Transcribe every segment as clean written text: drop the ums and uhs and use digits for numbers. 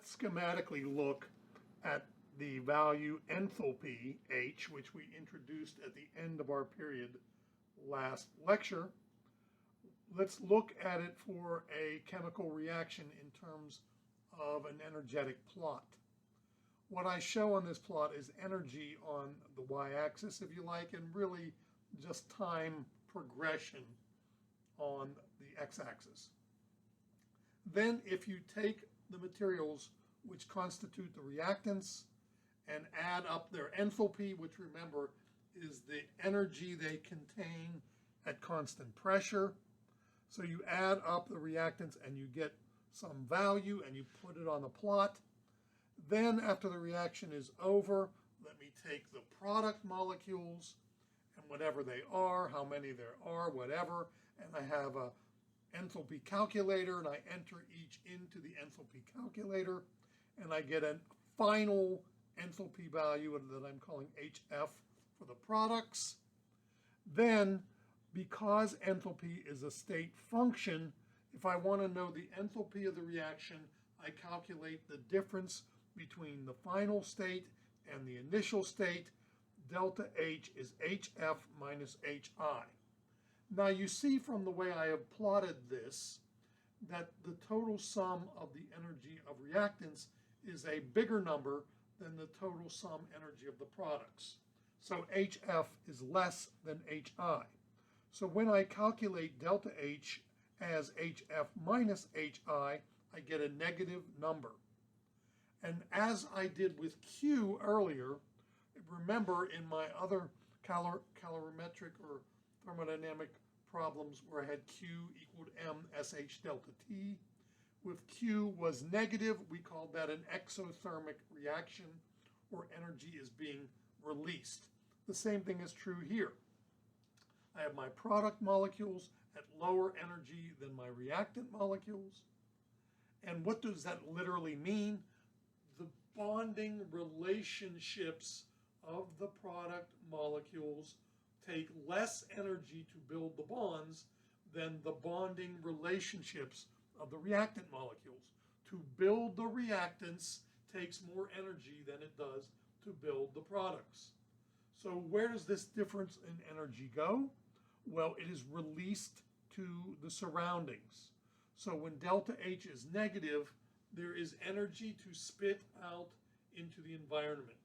schematically look at the value enthalpy, H, which we introduced at the end of our period last lecture. Let's look at it for a chemical reaction in terms of an energetic plot. What I show on this plot is energy on the y-axis, if you like, and really just time progression on the x-axis. Then if you take the materials which constitute the reactants and add up their enthalpy, which remember is the energy they contain at constant pressure. So you add up the reactants and you get some value and you put it on the plot. Then after the reaction is over, let me take the product molecules and whatever they are, how many there are, whatever, and I have a enthalpy calculator and I enter each into the enthalpy calculator and I get a final enthalpy value that I'm calling HF for the products. Then, because enthalpy is a state function, if I want to know the enthalpy of the reaction, I calculate the difference between the final state and the initial state. Delta H is HF minus HI. Now you see from the way I have plotted this that the total sum of the energy of reactants is a bigger number than the total sum energy of the products. So HF is less than HI. So when I calculate delta H as HF minus HI, I get a negative number. And as I did with Q earlier, remember in my other calorimetric or thermodynamic problems where I had Q equaled M SH delta T, with Q was negative, we called that an exothermic reaction, or energy is being released. The same thing is true here. I have my product molecules at lower energy than my reactant molecules. And what does that literally mean? The bonding relationships of the product molecules take less energy to build the bonds than the bonding relationships of the reactant molecules. To build the reactants takes more energy than it does to build the products. So where does this difference in energy go? Well, it is released to the surroundings. So when delta H is negative, there is energy to spit out into the environment.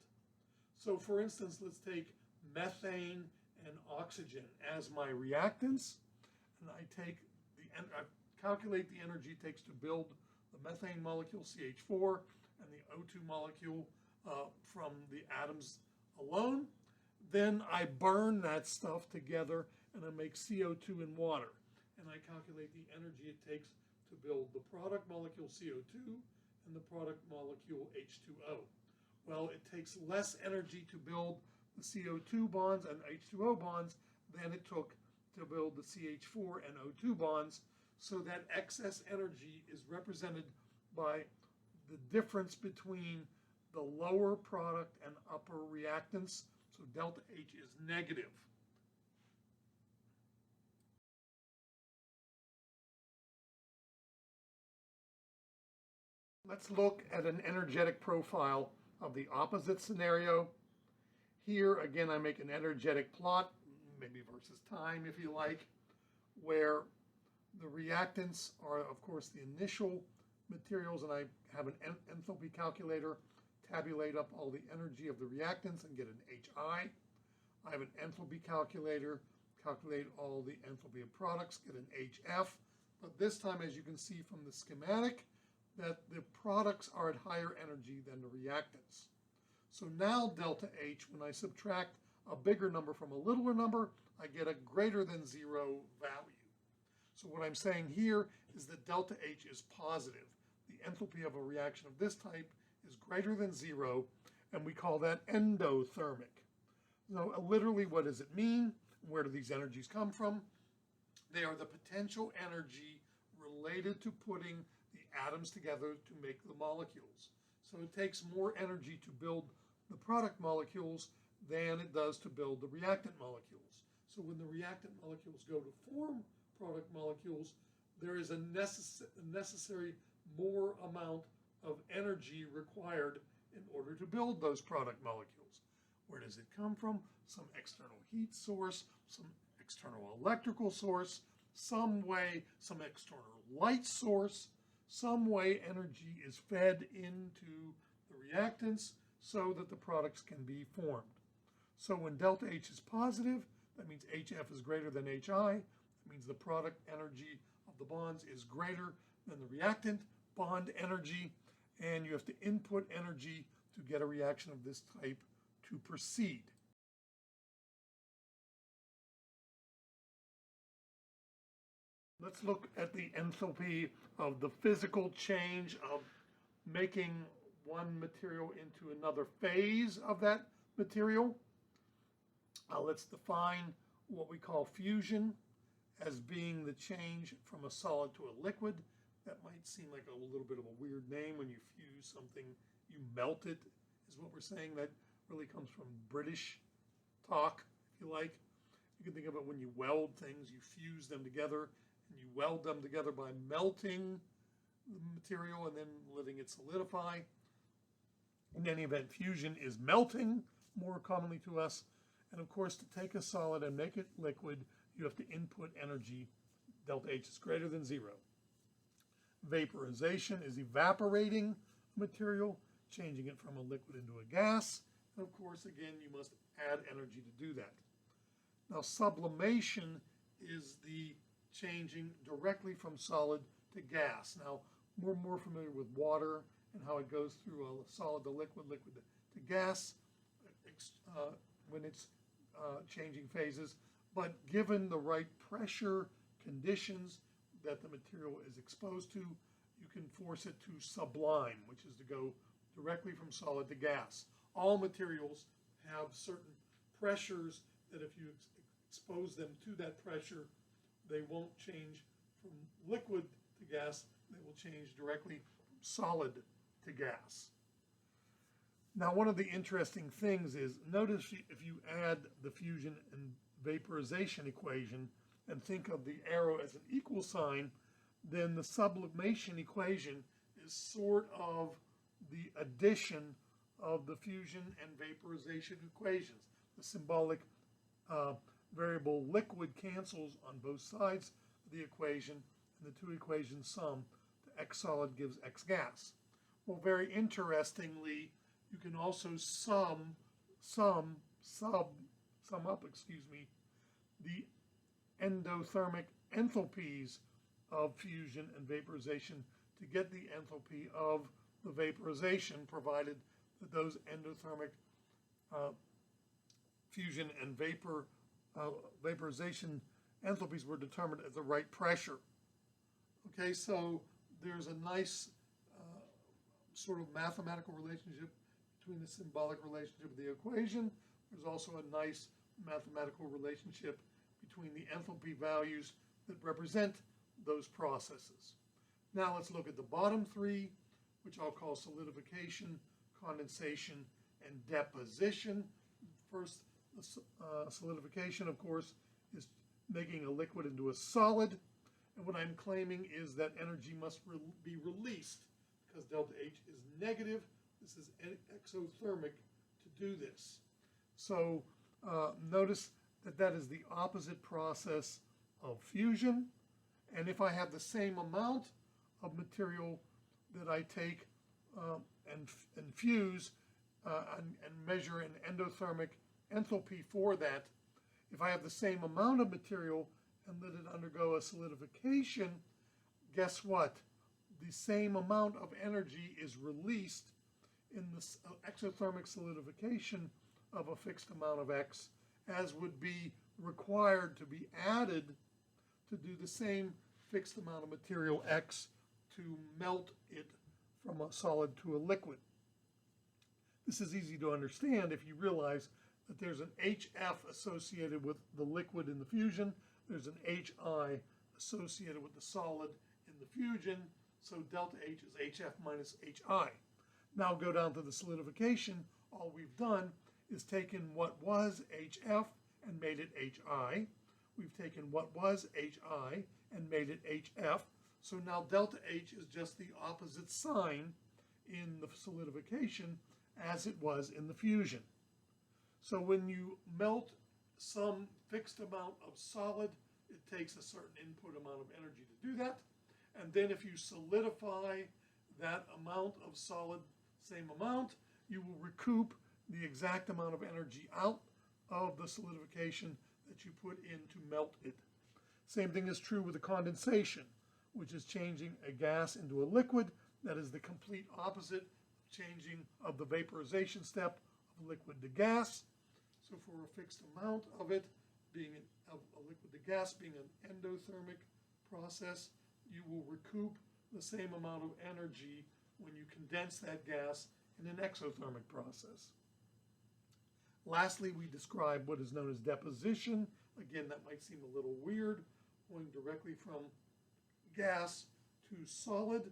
So for instance, let's take methane and oxygen as my reactants, and I calculate the energy it takes to build the methane molecule, CH4, and the O2 molecule from the atoms alone. Then I burn that stuff together and I make CO2 and water. And I calculate the energy it takes to build the product molecule CO2 and the product molecule H2O. Well, it takes less energy to build the CO2 bonds and H2O bonds than it took to build the CH4 and O2 bonds. So that excess energy is represented by the difference between the lower product and upper reactants. So delta H is negative. Let's look at an energetic profile of the opposite scenario. Here, again, I make an energetic plot, maybe versus time if you like, where the reactants are, of course, the initial materials, and I have an enthalpy calculator, tabulate up all the energy of the reactants and get an HI. I have an enthalpy calculator, calculate all the enthalpy of products, get an HF. But this time, as you can see from the schematic, that the products are at higher energy than the reactants. So now delta H, when I subtract a bigger number from a littler number, I get a greater than 0 value. So what I'm saying here is that delta H is positive. The enthalpy of a reaction of this type is greater than 0, and we call that endothermic. So literally, what does it mean? Where do these energies come from? They are the potential energy related to putting the atoms together to make the molecules. So it takes more energy to build the product molecules than it does to build the reactant molecules. So when the reactant molecules go to form product molecules, there is a necessary more amount of energy energy required in order to build those product molecules. Where does it come from? Some external heat source, some external electrical source, some way, some external light source, some way energy is fed into the reactants so that the products can be formed. So when delta H is positive, that means HF is greater than HI. That means the product energy of the bonds is greater than the reactant bond energy, and you have to input energy to get a reaction of this type to proceed. Let's look at the enthalpy of the physical change of making one material into another phase of that material. Let's define what we call fusion as being the change from a solid to a liquid. That might seem like a little bit of a weird name. When you fuse something, you melt it, is what we're saying. That really comes from British talk, if you like. You can think of it when you weld things, you fuse them together, and you weld them together by melting the material and then letting it solidify. In any event, fusion is melting, more commonly to us. And of course, to take a solid and make it liquid, you have to input energy. Delta H is greater than 0. Vaporization is evaporating material, changing it from a liquid into a gas. And of course, again, you must add energy to do that. Now, sublimation is the changing directly from solid to gas. Now, we're more familiar with water and how it goes through a solid to liquid, liquid to gas when it's changing phases. But given the right pressure conditions that the material is exposed to, you can force it to sublime, which is to go directly from solid to gas. All materials have certain pressures that if you expose them to that pressure, they won't change from liquid to gas, they will change directly from solid to gas. Now, one of the interesting things is, notice if you add the fusion and vaporization equation and think of the arrow as an equal sign, then the sublimation equation is sort of the addition of the fusion and vaporization equations. The symbolic variable liquid cancels on both sides of the equation, and the two equations sum. The X solid gives X gas. Well, very interestingly, you can also sum up, the endothermic enthalpies of fusion and vaporization to get the enthalpy of the vaporization, provided that those endothermic fusion and vaporization enthalpies were determined at the right pressure. Okay, so there's a nice sort of mathematical relationship between the symbolic relationship of the equation. There's also a nice mathematical relationship between the enthalpy values that represent those processes. Now let's look at the bottom three, which I'll call solidification, condensation, and deposition. First, solidification, of course, is making a liquid into a solid. And what I'm claiming is that energy must be released because delta H is negative. This is exothermic to do this. So notice that that is the opposite process of fusion. And if I have the same amount of material that I take and fuse and measure an endothermic enthalpy for that, if I have the same amount of material and let it undergo a solidification, guess what? The same amount of energy is released in the exothermic solidification of a fixed amount of X as would be required to be added to do the same fixed amount of material X to melt it from a solid to a liquid. This is easy to understand if you realize that there's an HF associated with the liquid in the fusion, there's an HI associated with the solid in the fusion, so delta H is HF minus HI. Now go down to the solidification. All we've done is taken what was HF and made it HI. We've taken what was HI and made it HF. So now delta H is just the opposite sign in the solidification as it was in the fusion. So when you melt some fixed amount of solid, it takes a certain input amount of energy to do that. And then if you solidify that amount of solid, same amount, you will recoup the exact amount of energy out of the solidification that you put in to melt it. Same thing is true with the condensation, which is changing a gas into a liquid. That is the complete opposite changing of the vaporization step of liquid to gas. So for a fixed amount of it, being of a liquid to gas being an endothermic process, you will recoup the same amount of energy when you condense that gas in an exothermic process. Lastly, we describe what is known as deposition. Again, that might seem a little weird, going directly from gas to solid.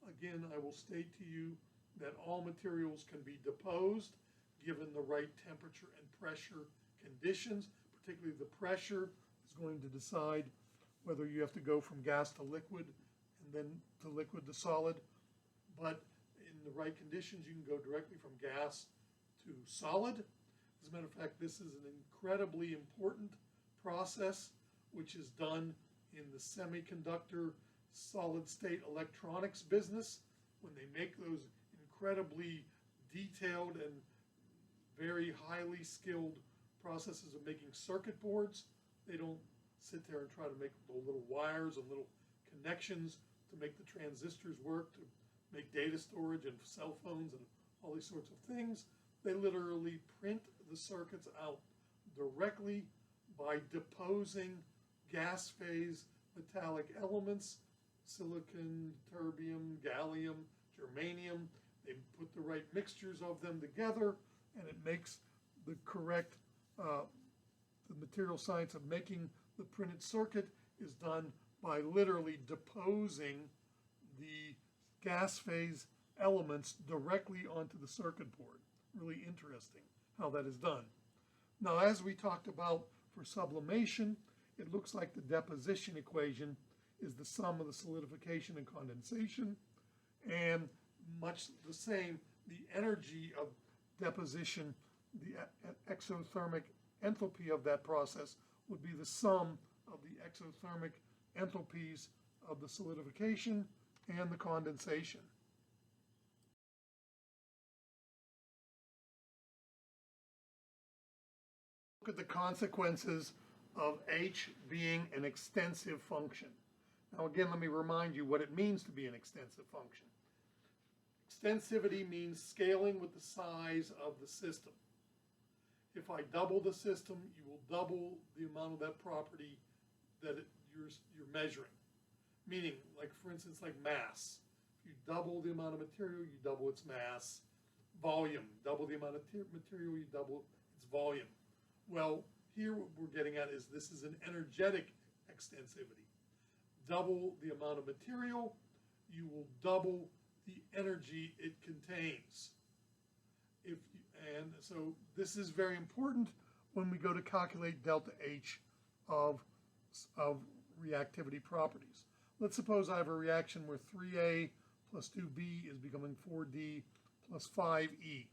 Again, I will state to you that all materials can be deposed given the right temperature and pressure conditions. Particularly the pressure is going to decide whether you have to go from gas to liquid and then to liquid to solid. But in the right conditions, you can go directly from gas to solid. As a matter of fact, this is an incredibly important process which is done in the semiconductor solid state electronics business when they make those incredibly detailed and very highly skilled processes of making circuit boards. They don't sit there and try to make the little wires and little connections to make the transistors work, to make data storage and cell phones and all these sorts of things. They literally print the circuits out directly by deposing gas phase metallic elements, silicon, terbium, gallium, germanium. They put the right mixtures of them together, and it makes the correct, the material science of making the printed circuit is done by literally deposing the gas phase elements directly onto the circuit board. Really interesting how that is done. Now, as we talked about for sublimation, it looks like the deposition equation is the sum of the solidification and condensation, and much the same, the energy of deposition, the exothermic enthalpy of that process would be the sum of the exothermic enthalpies of the solidification and the condensation. Look at the consequences of H being an extensive function. Now again, let me remind you what it means to be an extensive function. Extensivity means scaling with the size of the system. If I double the system, you will double the amount of that property that you're measuring. Meaning, like for instance, like mass. If you double the amount of material, you double its mass. Volume, double the amount of material, you double its volume. Well, here what we're getting at is this is an energetic extensivity. Double the amount of material, you will double the energy it contains. And so this is very important when we go to calculate delta H of reactivity properties. Let's suppose I have a reaction where 3A plus 2B is becoming 4D plus 5E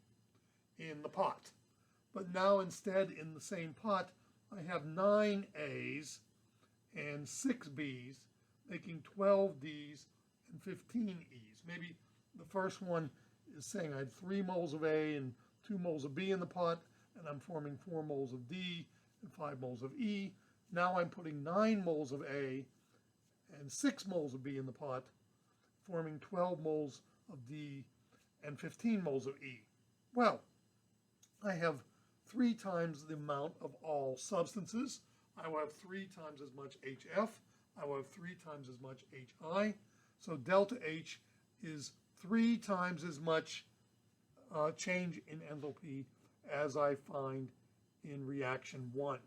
in the pot. But now instead in the same pot, I have 9 A's and 6 B's, making 12 D's and 15 E's. Maybe the first one is saying I had 3 moles of A and 2 moles of B in the pot, and I'm forming 4 moles of D and 5 moles of E. Now I'm putting 9 moles of A and 6 moles of B in the pot, forming 12 moles of D and 15 moles of E. Well, I have 3 times the amount of all substances. I will have 3 times as much HF. I will have 3 times as much HI. So delta H is 3 times as much change in enthalpy as I find in reaction 1.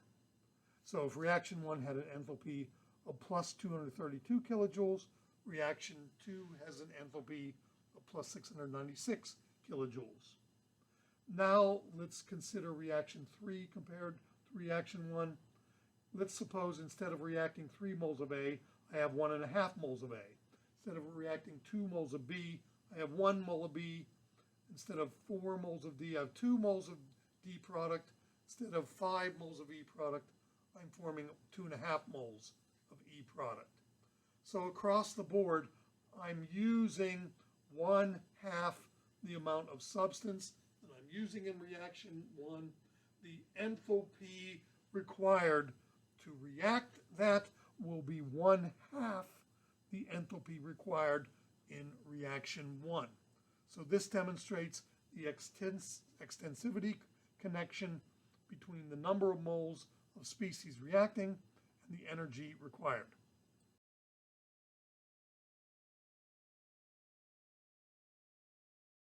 So if reaction 1 had an enthalpy of plus 232 kilojoules, reaction 2 has an enthalpy of plus 696 kilojoules. Now let's consider reaction 3 compared to reaction 1. Let's suppose instead of reacting 3 moles of A, I have 1.5 moles of A. Instead of reacting 2 moles of B, I have 1 mole of B. Instead of 4 moles of D, I have 2 moles of D product. Instead of 5 moles of E product, I'm forming 2.5 moles of E product. So across the board, I'm using 1/2 the amount of substance that I'm using in reaction 1. The enthalpy required to react that will be 1/2 the enthalpy required in reaction 1. So this demonstrates the extensivity connection between the number of moles of species reacting and the energy required.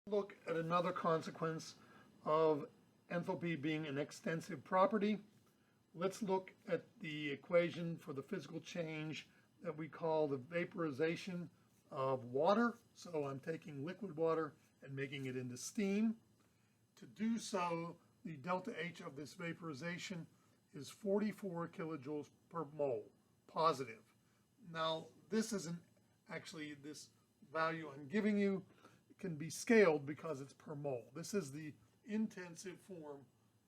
Look at another consequence of enthalpy being an extensive property. Let's look at the equation for the physical change that we call the vaporization of water. So I'm taking liquid water and making it into steam. To do so, the delta H of this vaporization is 44 kilojoules per mole, positive. Now, this isn't actually this value I'm giving you. It can be scaled because it's per mole. This is the intensive form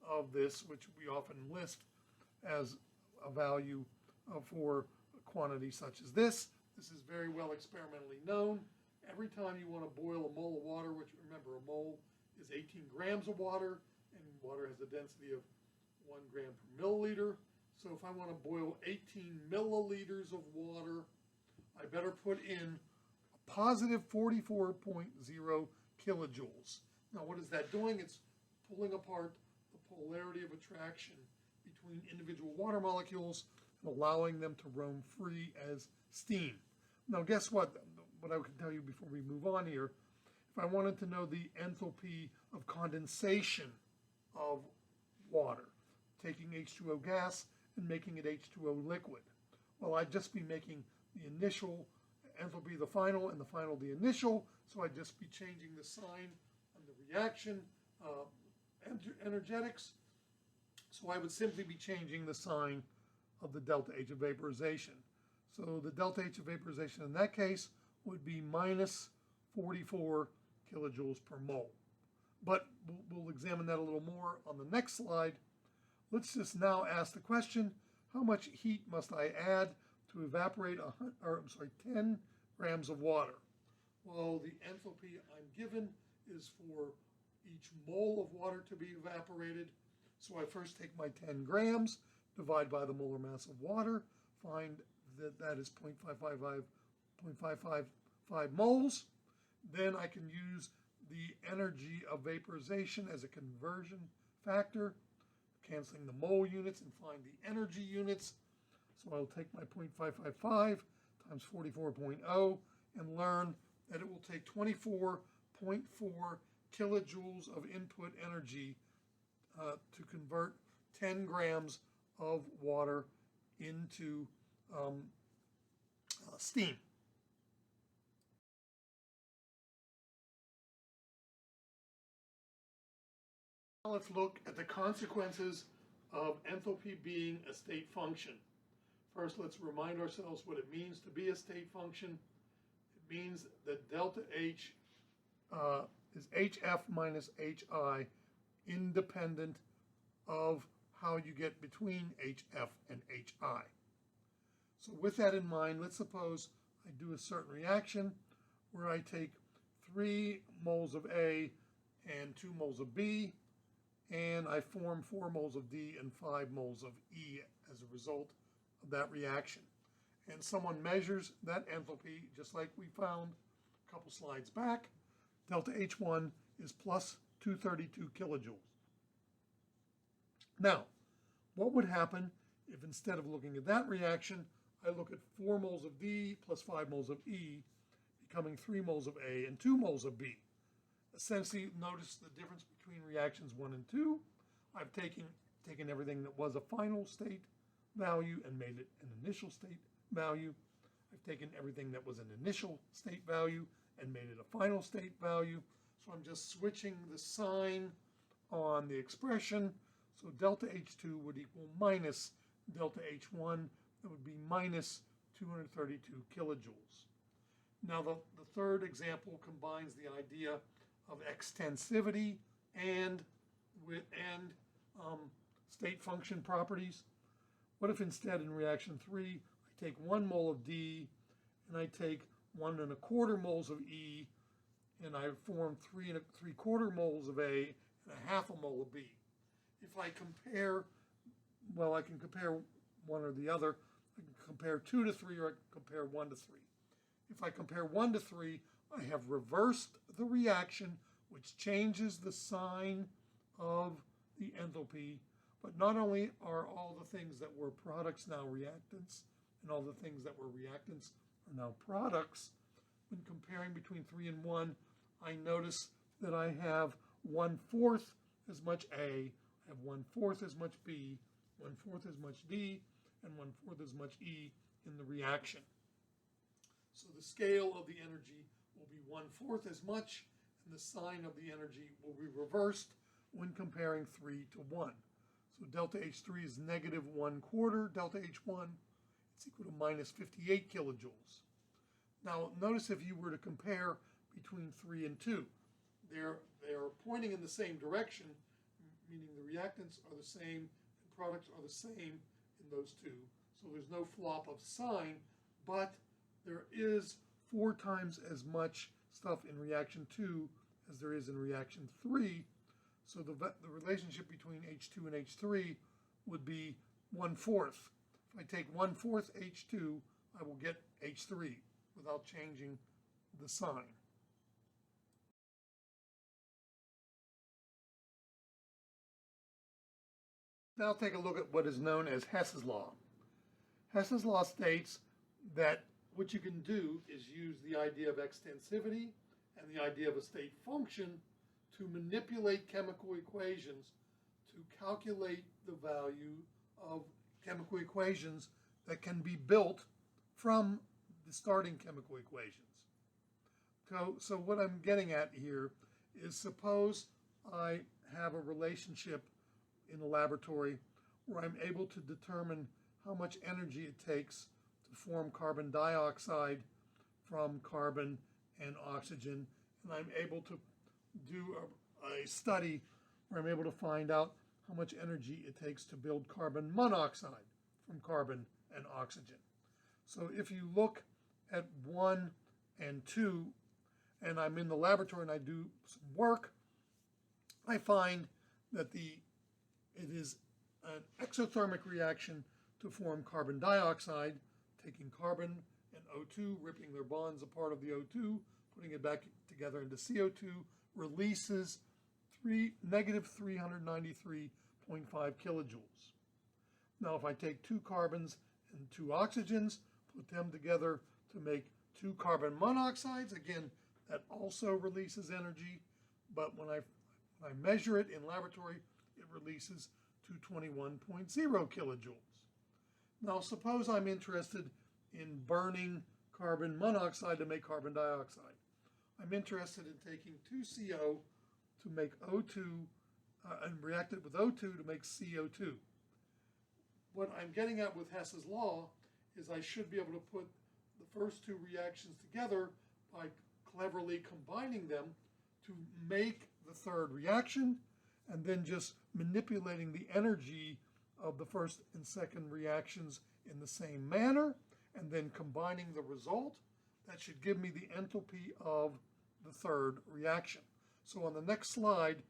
of this, which we often list as a value for a quantity such as this. This is very well experimentally known. Every time you want to boil a mole of water, which remember a mole is 18 grams of water, and water has a density of 1 gram per milliliter. So if I want to boil 18 milliliters of water, I better put in a positive 44.0 kilojoules. Now what is that doing? It's pulling apart the polarity of attraction between individual water molecules and allowing them to roam free as steam. Now guess what? What I can tell you before we move on here, if I wanted to know the enthalpy of condensation of water, taking H2O gas and making it H2O liquid, well, I'd just be making the initial enthalpy the final and the final the initial, so I'd just be changing the sign on the reaction energetics. So I would simply be changing the sign of the delta H of vaporization. So the delta H of vaporization in that case would be minus 44 kilojoules per mole. But we'll examine that a little more on the next slide. Let's just now ask the question, how much heat must I add to evaporate 10 grams of water? Well, the enthalpy I'm given is for each mole of water to be evaporated. So I first take my 10 grams, divide by the molar mass of water, find that that is 0.555 moles. Then I can use the energy of vaporization as a conversion factor, canceling the mole units and find the energy units. So I'll take my 0.555 times 44.0 and learn that it will take 24.4 kilojoules of input energy to convert 10 grams of water into steam. Now let's look at the consequences of enthalpy being a state function. First, let's remind ourselves what it means to be a state function. It means that delta H is HF minus HI, independent of how you get between HF and HI. So with that in mind, let's suppose I do a certain reaction where I take 3 moles of A and 2 moles of B, and I form 4 moles of D and 5 moles of E as a result of that reaction. And someone measures that enthalpy, just like we found a couple slides back. Delta H1 is plus 232 kilojoules. Now, what would happen if instead of looking at that reaction, I look at 4 moles of D plus 5 moles of E, becoming 3 moles of A and 2 moles of B? Essentially, notice the difference between reactions 1 and 2. I've taken everything that was a final state value and made it an initial state value. I've taken everything that was an initial state value and made it a final state value. So I'm just switching the sign on the expression. So delta H2 would equal minus delta H1. That would be minus 232 kilojoules. Now the third example combines the idea of extensivity and state function properties. What if instead in reaction 3 I take 1 mole of D and I take 1 1/4 moles of E and I form 3 3/4 moles of A and 1/2 mole of B. If I compare, well, I can compare one or the other. I can compare 2 to 3 or I can compare 1 to 3. If I compare 1 to 3, I have reversed the reaction, which changes the sign of the enthalpy. But not only are all the things that were products now reactants, and all the things that were reactants are now products, when comparing between 3 and 1, I notice that I have 1/4 as much A, I have 1/4 as much B, 1/4 as much D, and 1/4 as much E in the reaction. So the scale of the energy will be 1/4 as much, and the sign of the energy will be reversed when comparing 3 to 1. So delta H3 is negative 1/4 delta H1. It's equal to minus 58 kilojoules. Now notice if you were to compare between 3 and 2, they're pointing in the same direction, meaning the reactants are the same and products are the same in those two. So there's no flop of sign, but there is 4 times as much stuff in reaction 2 as there is in reaction 3. So the relationship between H2 and H3 would be 1/4. If I take 1/4 H2, I will get H3 without changing the sign. Now take a look at what is known as Hess's law. Hess's law states that what you can do is use the idea of extensivity and the idea of a state function to manipulate chemical equations to calculate the value of chemical equations that can be built from the starting chemical equations. So what I'm getting at here is, suppose I have a relationship in the laboratory where I'm able to determine how much energy it takes to form carbon dioxide from carbon and oxygen, and I'm able to do a study where I'm able to find out how much energy it takes to build carbon monoxide from carbon and oxygen. So if you look at 1 and 2, and I'm in the laboratory and I do some work, I find that it is an exothermic reaction to form carbon dioxide, taking carbon and O2, ripping their bonds apart of the O2, putting it back together into CO2, releases negative 393.5 kilojoules. Now if I take 2 carbons and 2 oxygens, put them together to make 2 carbon monoxides, again, that also releases energy, but when I measure it in laboratory, it releases 221.0 kilojoules. Now suppose I'm interested in burning carbon monoxide to make carbon dioxide. I'm interested in taking 2CO to make O2 and react it with O2 to make CO2. What I'm getting at with Hess's law is I should be able to put the first 2 reactions together by cleverly combining them to make the third reaction, and then just manipulating the energy of the first and second reactions in the same manner, and then combining the result. That should give me the enthalpy of the third reaction. So on the next slide,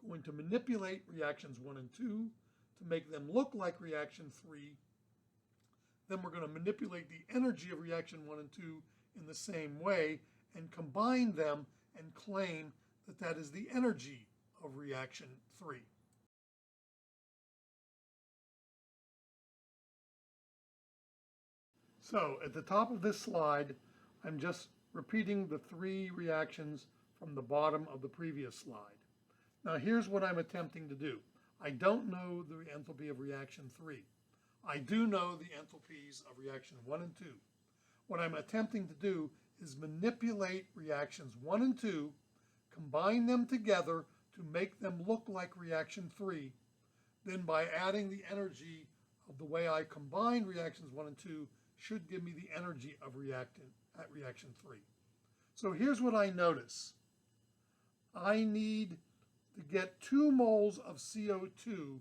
we're going to manipulate reactions 1 and 2 to make them look like reaction 3. Then we're going to manipulate the energy of reaction 1 and 2 in the same way and combine them and claim that that is the energy of reaction 3. So at the top of this slide, I'm just repeating the 3 reactions from the bottom of the previous slide. Now here's what I'm attempting to do. I don't know the enthalpy of reaction 3. I do know the enthalpies of reaction 1 and 2. What I'm attempting to do is manipulate reactions 1 and 2, combine them together to make them look like reaction 3. Then by adding the energy of the way I combine reactions 1 and 2 should give me the energy of reaction at reaction 3. So here's what I notice. I need to get 2 moles of CO2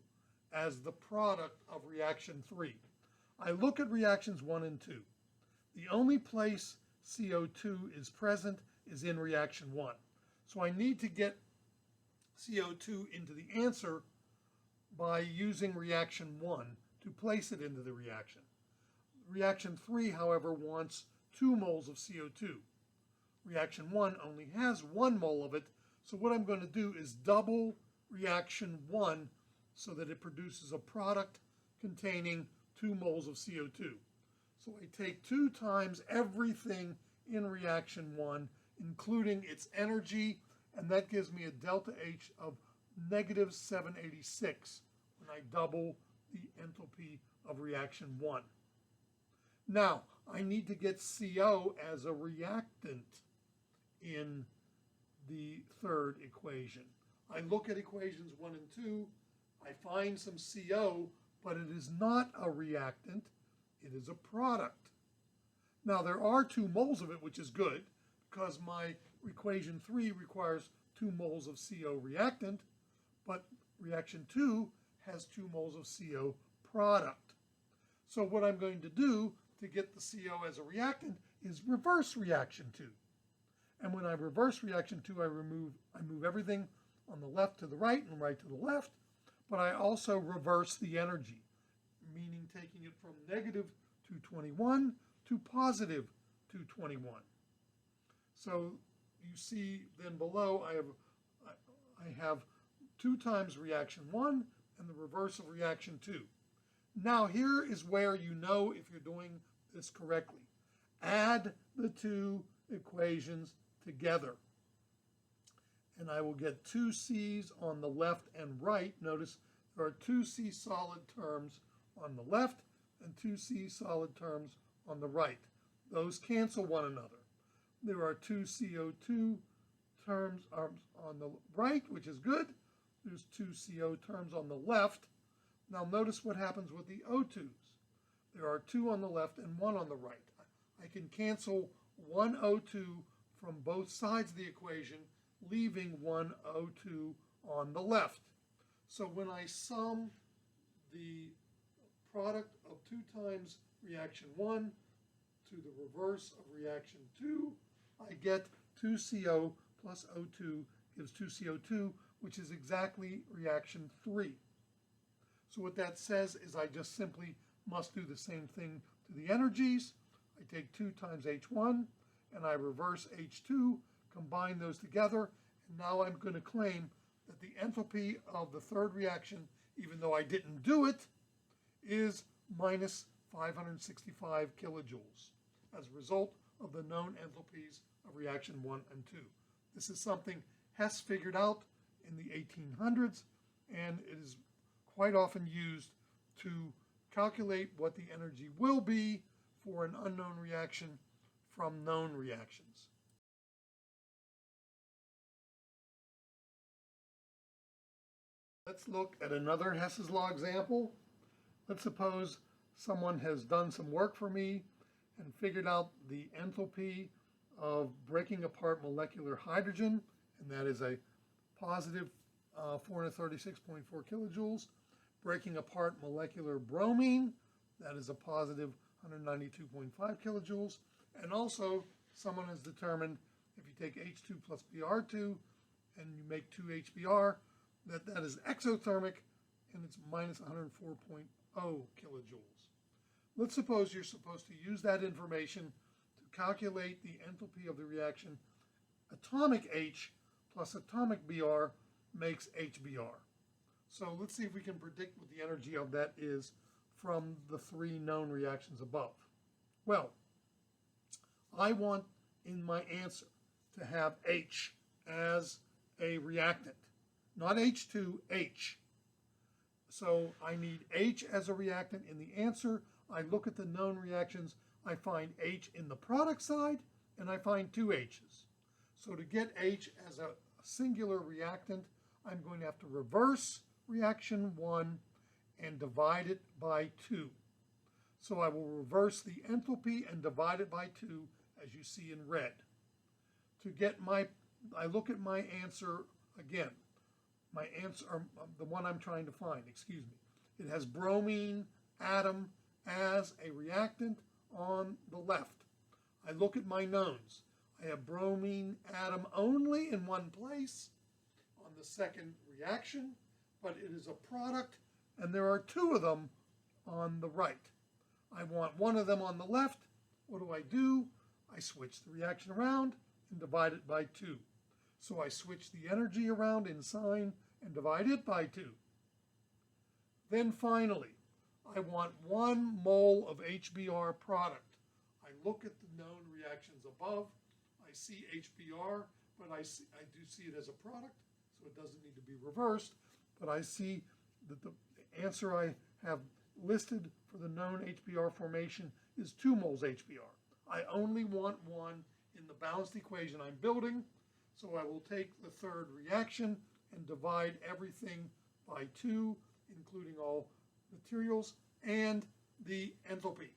as the product of reaction 3. I look at reactions 1 and 2. The only place CO2 is present is in reaction 1. So I need to get CO2 into the answer by using reaction 1 to place it into the reaction. Reaction 3, however, wants 2 moles of CO2. Reaction 1 only has 1 mole of it, so what I'm going to do is double reaction 1 so that it produces a product containing 2 moles of CO2. So I take 2 times everything in reaction 1, including its energy, and that gives me a delta H of negative 786 when I double the enthalpy of reaction 1. Now, I need to get CO as a reactant in the third equation. I look at equations 1 and 2, I find some CO, but it is not a reactant, it is a product. Now, there are 2 moles of it, which is good, because my equation 3 requires 2 moles of CO reactant, but reaction 2 has 2 moles of CO product. So what I'm going to do to get the CO as a reactant is reverse reaction 2. And when I reverse reaction 2, I move everything on the left to the right and right to the left, but I also reverse the energy, meaning taking it from negative 221 to positive 221. So you see then below I have 2 times reaction 1 and the reverse of reaction 2. Now here is where you know if you're doing this correctly. Add the 2 equations together. And I will get 2 C's on the left and right. Notice there are 2 C solid terms on the left and 2 C solid terms on the right. Those cancel one another. There are 2 CO2 terms on the right, which is good. There's 2 CO terms on the left. Now notice what happens with the O2s. There are 2 on the left and 1 on the right. I can cancel 1 O2 from both sides of the equation, leaving 1 O2 on the left. So when I sum the product of 2 times reaction 1 to the reverse of reaction 2, I get 2CO plus O2 gives 2CO2, which is exactly reaction 3. So what that says is I just simply must do the same thing to the energies. I take 2 times H1 and I reverse H2, combine those together, and now I'm going to claim that the enthalpy of the third reaction, even though I didn't do it, is minus 565 kilojoules as a result of the known enthalpies of reaction 1 and 2. This is something Hess figured out in the 1800s, and it is quite often used to calculate what the energy will be for an unknown reaction from known reactions. Let's look at another Hess's law example. Let's suppose someone has done some work for me and figured out the enthalpy of breaking apart molecular hydrogen, and that is a positive 436.4 kilojoules. Breaking apart molecular bromine, that is a positive 192.5 kilojoules. And also, someone has determined if you take H2 plus Br2 and you make 2 HBr, that is exothermic and it's minus 104.0 kilojoules. Let's suppose you're supposed to use that information to calculate the enthalpy of the reaction. Atomic H plus atomic Br makes HBr. So let's see if we can predict what the energy of that is from the 3 known reactions above. Well, I want in my answer to have H as a reactant, not H2, H. So I need H as a reactant in the answer. I look at the known reactions. I find H in the product side, and I find 2 H's. So to get H as a singular reactant, I'm going to have to reverse reaction 1 and divide it by 2. So I will reverse the enthalpy and divide it by 2 as you see in red. I look at my answer again. My answer, the one I'm trying to find, excuse me. It has bromine atom as a reactant on the left. I look at my knowns. I have bromine atom only in one place on the second reaction, but it is a product, and there are two of them on the right. I want one of them on the left. What do? I switch the reaction around and divide it by 2. So I switch the energy around in sign and divide it by 2. Then finally, I want 1 mole of HBr product. I look at the known reactions above. I see HBr, but I do see it as a product, so it doesn't need to be reversed. But I see that the answer I have listed for the known HBr formation is 2 moles HBr. I only want 1 in the balanced equation I'm building, so I will take the third reaction and divide everything by 2, including all materials and the enthalpy.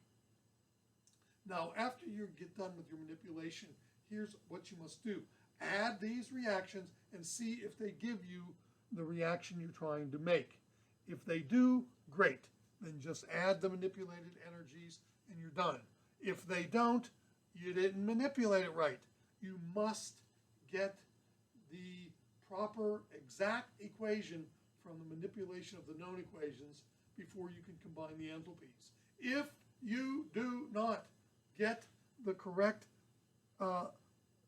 Now, after you get done with your manipulation, here's what you must do. Add these reactions and see if they give you the reaction you're trying to make. If they do, great. Then just add the manipulated energies and you're done. If they don't, you didn't manipulate it right. You must get the proper exact equation from the manipulation of the known equations before you can combine the enthalpies. If you do not get the correct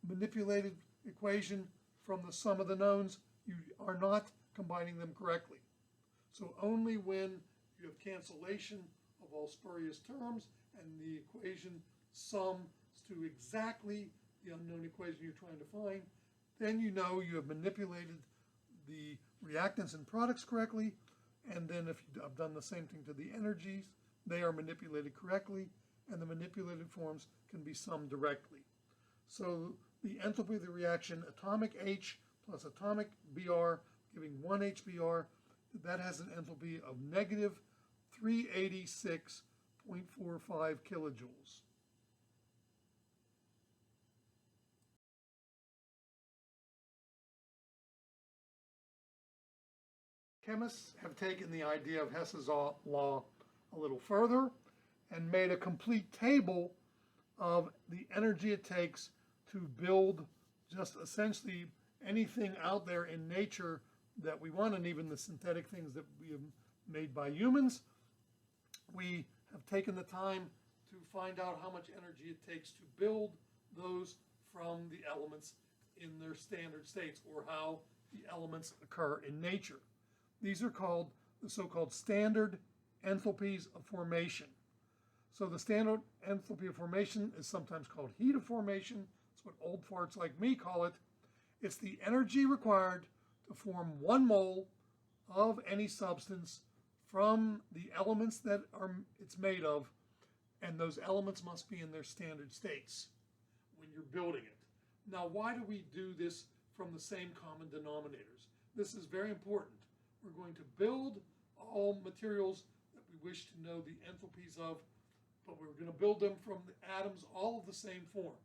manipulated equation from the sum of the knowns, you are not combining them correctly. So only when you have cancellation of all spurious terms and the equation sums to exactly the unknown equation you're trying to find, then you know you have manipulated the reactants and products correctly, and then if you have done the same thing to the energies, they are manipulated correctly, and the manipulated forms can be summed directly. So the enthalpy of the reaction, atomic H plus atomic Br, giving 1 HBr, that has an enthalpy of negative 386.45 kilojoules. Chemists have taken the idea of Hess's law a little further and made a complete table of the energy it takes to build just essentially anything out there in nature that we want, and even the synthetic things that we have made by humans. We have taken the time to find out how much energy it takes to build those from the elements in their standard states, or how the elements occur in nature. These are called the so-called standard enthalpies of formation. So the standard enthalpy of formation is sometimes called heat of formation. That's what old farts like me call it. It's the energy required to form 1 mole of any substance from the elements that it's made of, and those elements must be in their standard states when you're building it. Now, why do we do this from the same common denominators? This is very important. We're going to build all materials that we wish to know the enthalpies of, but we're going to build them from the atoms all of the same form.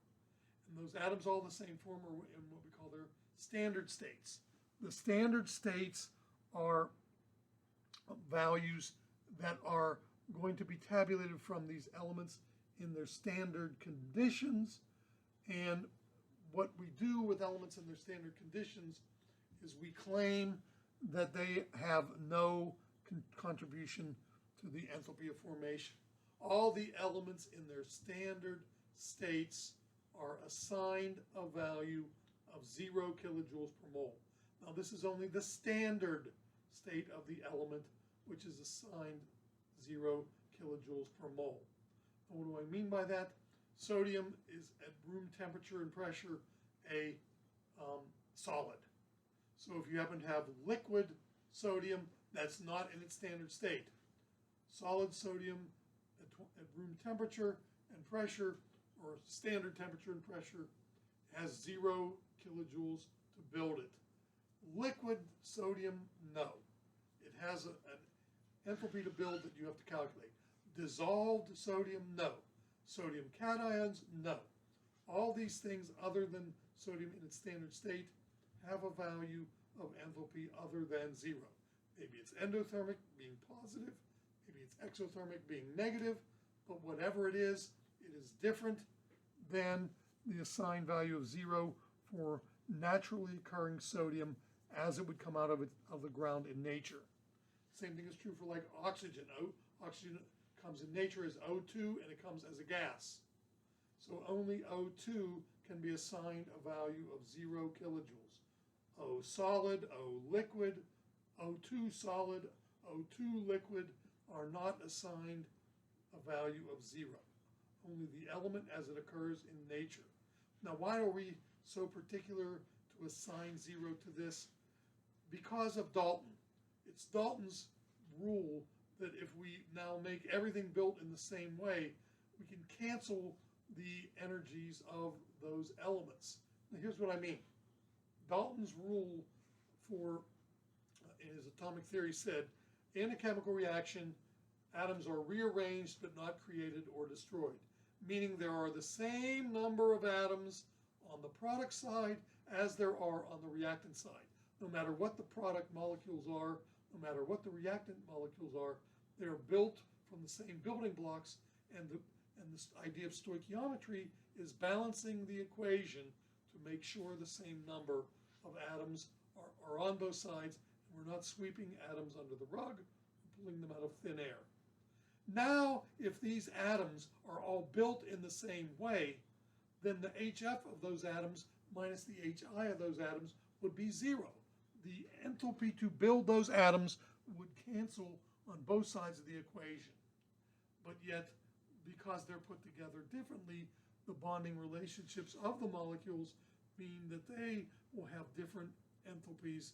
And those atoms all the same form are in what we call their standard states. The standard states are values that are going to be tabulated from these elements in their standard conditions. And what we do with elements in their standard conditions is we claim that they have no contribution to the enthalpy of formation. All the elements in their standard states are assigned a value of 0 kilojoules per mole. Now, this is only the standard state of the element, which is assigned 0 kilojoules per mole. And what do I mean by that? Sodium is at room temperature and pressure a solid. So if you happen to have liquid sodium, that's not in its standard state. Solid sodium at room temperature and pressure, or standard temperature and pressure, has 0 kilojoules to build it. Liquid sodium, no. It has an enthalpy to build that you have to calculate. Dissolved sodium, no. Sodium cations, no. All these things other than sodium in its standard state have a value of enthalpy other than 0. Maybe it's endothermic, being positive, maybe it's exothermic, being negative, but whatever it is different than the assigned value of 0 for naturally occurring sodium as it would come out of the ground in nature. Same thing is true for like oxygen. Oxygen comes in nature as O2 and it comes as a gas. So only O2 can be assigned a value of 0 kilojoules. O solid, O liquid, O2 solid, O2 liquid are not assigned a value of 0. Only the element as it occurs in nature. Now, why are we so particular to assign 0 to this? Because of Dalton. It's Dalton's rule that if we now make everything built in the same way, we can cancel the energies of those elements. Now, here's what I mean. Dalton's rule for, in his atomic theory said, in a chemical reaction, atoms are rearranged but not created or destroyed, meaning there are the same number of atoms on the product side as there are on the reactant side. No matter what the product molecules are, no matter what the reactant molecules are, they're built from the same building blocks, and this idea of stoichiometry is balancing the equation to make sure the same number of atoms are on both sides, and we're not sweeping atoms under the rug and pulling them out of thin air. Now, if these atoms are all built in the same way, then the HF of those atoms minus the HI of those atoms would be 0. The enthalpy to build those atoms would cancel on both sides of the equation. But yet, because they're put together differently, the bonding relationships of the molecules mean that they will have different enthalpies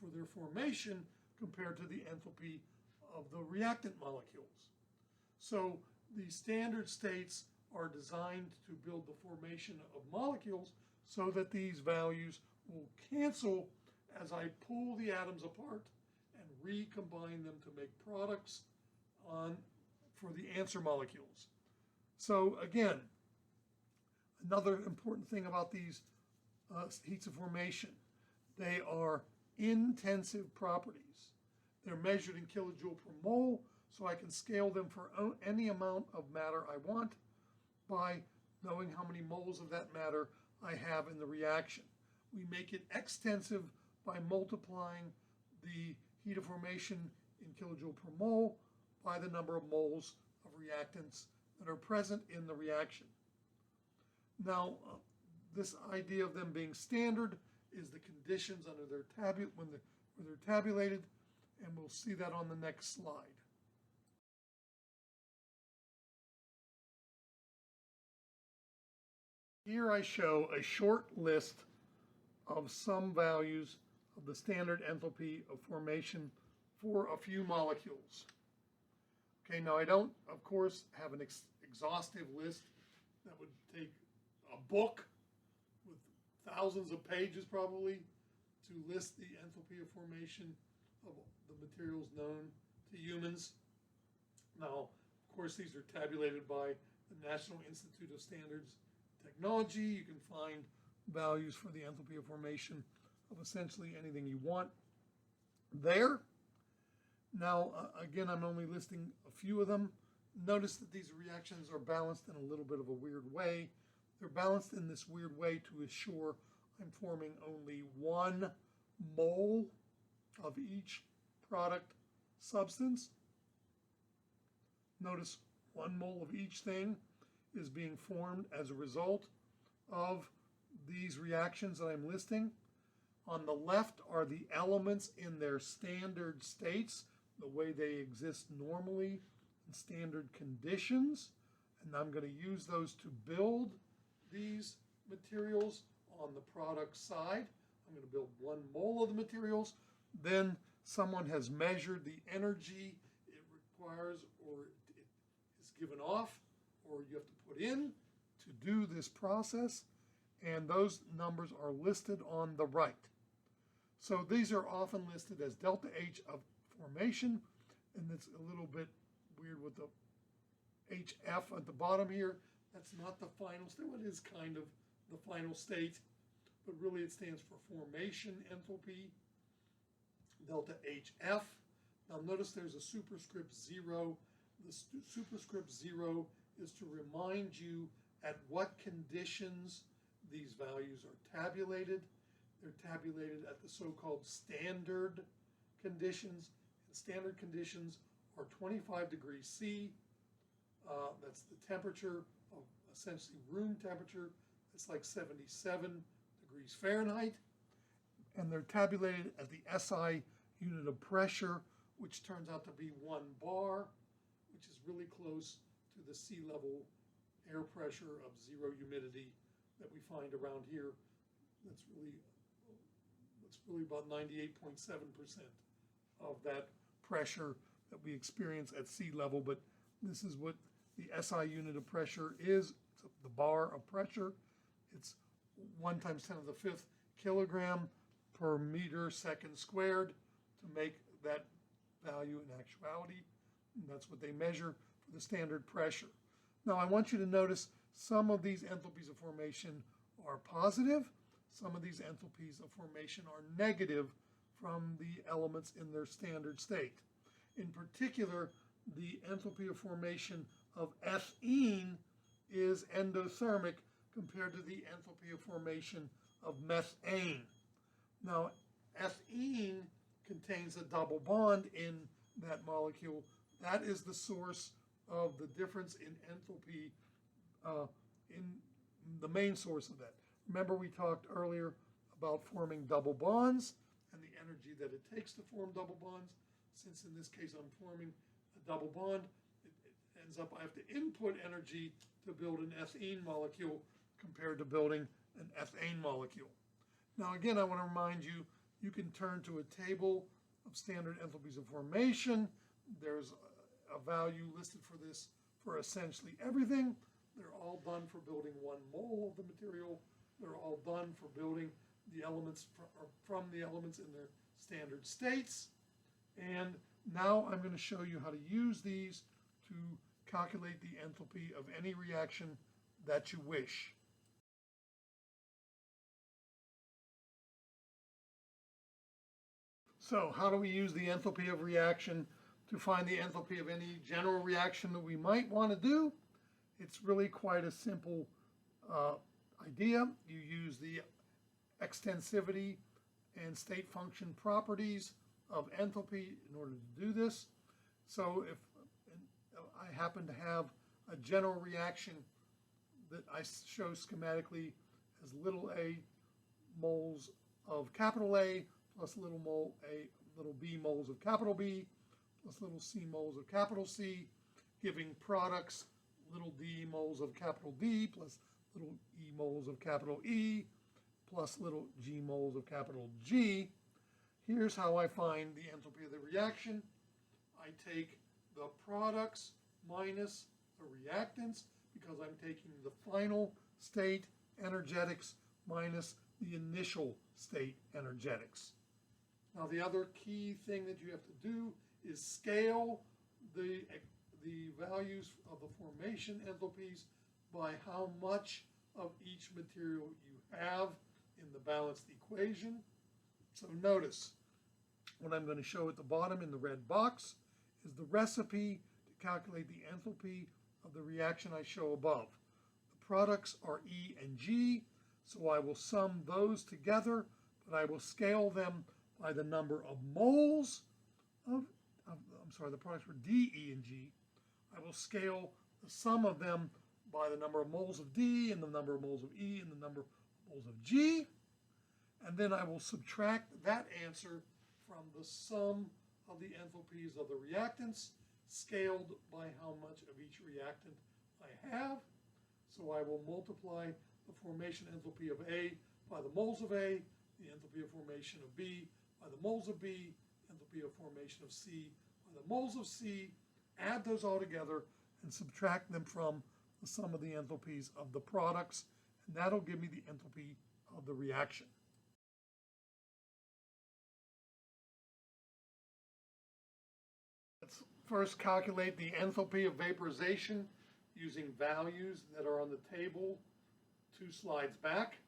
for their formation compared to the enthalpy of the reactant molecules. So the standard states are designed to build the formation of molecules so that these values will cancel as I pull the atoms apart and recombine them to make products for the answer molecules. So again, another important thing about these heats of formation, they are intensive properties. They're measured in kilojoule per mole, so I can scale them for any amount of matter I want by knowing how many moles of that matter I have in the reaction. We make it extensive by multiplying the heat of formation in kilojoule per mole by the number of moles of reactants that are present in the reaction. Now, this idea of them being standard is the conditions under their when they're tabulated, and we'll see that on the next slide. Here I show a short list of some values of the standard enthalpy of formation for a few molecules. Okay, now I don't, of course, have an exhaustive list that would take a book with thousands of pages probably to list the enthalpy of formation of the materials known to humans. Now, of course, these are tabulated by the National Institute of Standards and Technology. You can find values for the enthalpy of formation of essentially anything you want there. Now, again, I'm only listing a few of them. Notice that these reactions are balanced in a little bit of a weird way. They're balanced in this weird way to assure I'm forming only 1 mole of each product substance. Notice 1 mole of each thing is being formed as a result of these reactions that I'm listing. On the left are the elements in their standard states, the way they exist normally in standard conditions. And I'm going to use those to build these materials on the product side. I'm going to build 1 mole of the materials. Then someone has measured the energy it requires, or it is given off, or you have to put in to do this process. And those numbers are listed on the right. So these are often listed as delta H of formation, and it's a little bit weird with the HF at the bottom here. That's not the final state. Well, it is kind of the final state, but really it stands for formation enthalpy, delta HF. Now notice there's a superscript 0. The superscript 0 is to remind you at what conditions these values are tabulated. They're tabulated at the so-called standard conditions. And standard conditions are 25 degrees C. That's the temperature of essentially room temperature. It's like 77 degrees Fahrenheit. And they're tabulated at the SI unit of pressure, which turns out to be 1 bar, which is really close to the sea level air pressure of 0 humidity that we find around here. That's really about 98.7% of that pressure that we experience at sea level. But this is what the SI unit of pressure is, the bar of pressure. It's 1 times 10 to the 5th kilogram per meter second squared to make that value in actuality. And that's what they measure for the standard pressure. Now I want you to notice some of these enthalpies of formation are positive. Some of these enthalpies of formation are negative from the elements in their standard state. In particular, the enthalpy of formation of ethene is endothermic compared to the enthalpy of formation of methane. Now, ethene contains a double bond in that molecule. That is the source of the difference in enthalpy, in the main source of that. Remember we talked earlier about forming double bonds and the energy that it takes to form double bonds. Since in this case I'm forming a double bond, it ends up I have to input energy to build an ethene molecule compared to building an ethane molecule. Now again, I want to remind you, you can turn to a table of standard enthalpies of formation. There's a value listed for this for essentially everything. They're all done for building 1 mole of the material. They're all done for building the elements from the elements in their standard states. And now I'm going to show you how to use these to calculate the enthalpy of any reaction that you wish. So how do we use the enthalpy of reaction to find the enthalpy of any general reaction that we might want to do? It's really quite a simple idea. You use the extensivity and state function properties of enthalpy in order to do this. So if I happen to have a general reaction that I show schematically as little a moles of capital A plus little b moles of capital B plus little c moles of capital C, giving products little d moles of capital D plus little e moles of capital E plus little g moles of capital G. Here's how I find the enthalpy of the reaction. I take the products minus the reactants because I'm taking the final state energetics minus the initial state energetics. Now the other key thing that you have to do is scale the values of the formation enthalpies by how much of each material you have in the balanced equation. So notice, what I'm going to show at the bottom in the red box is the recipe to calculate the enthalpy of the reaction I show above. The products are E and G, so I will sum those together, but I will scale them by the number of moles the products were D, E, and G. I will scale the sum of them by the number of moles of D and the number of moles of E and the number of moles of G. And then I will subtract that answer from the sum of the enthalpies of the reactants scaled by how much of each reactant I have. So I will multiply the formation enthalpy of A by the moles of A, the enthalpy of formation of B by the moles of B, enthalpy of formation of C by the moles of C, add those all together and subtract them from the sum of the enthalpies of the products, and that'll give me the enthalpy of the reaction. Let's first calculate the enthalpy of vaporization using values that are on the table 2 slides back.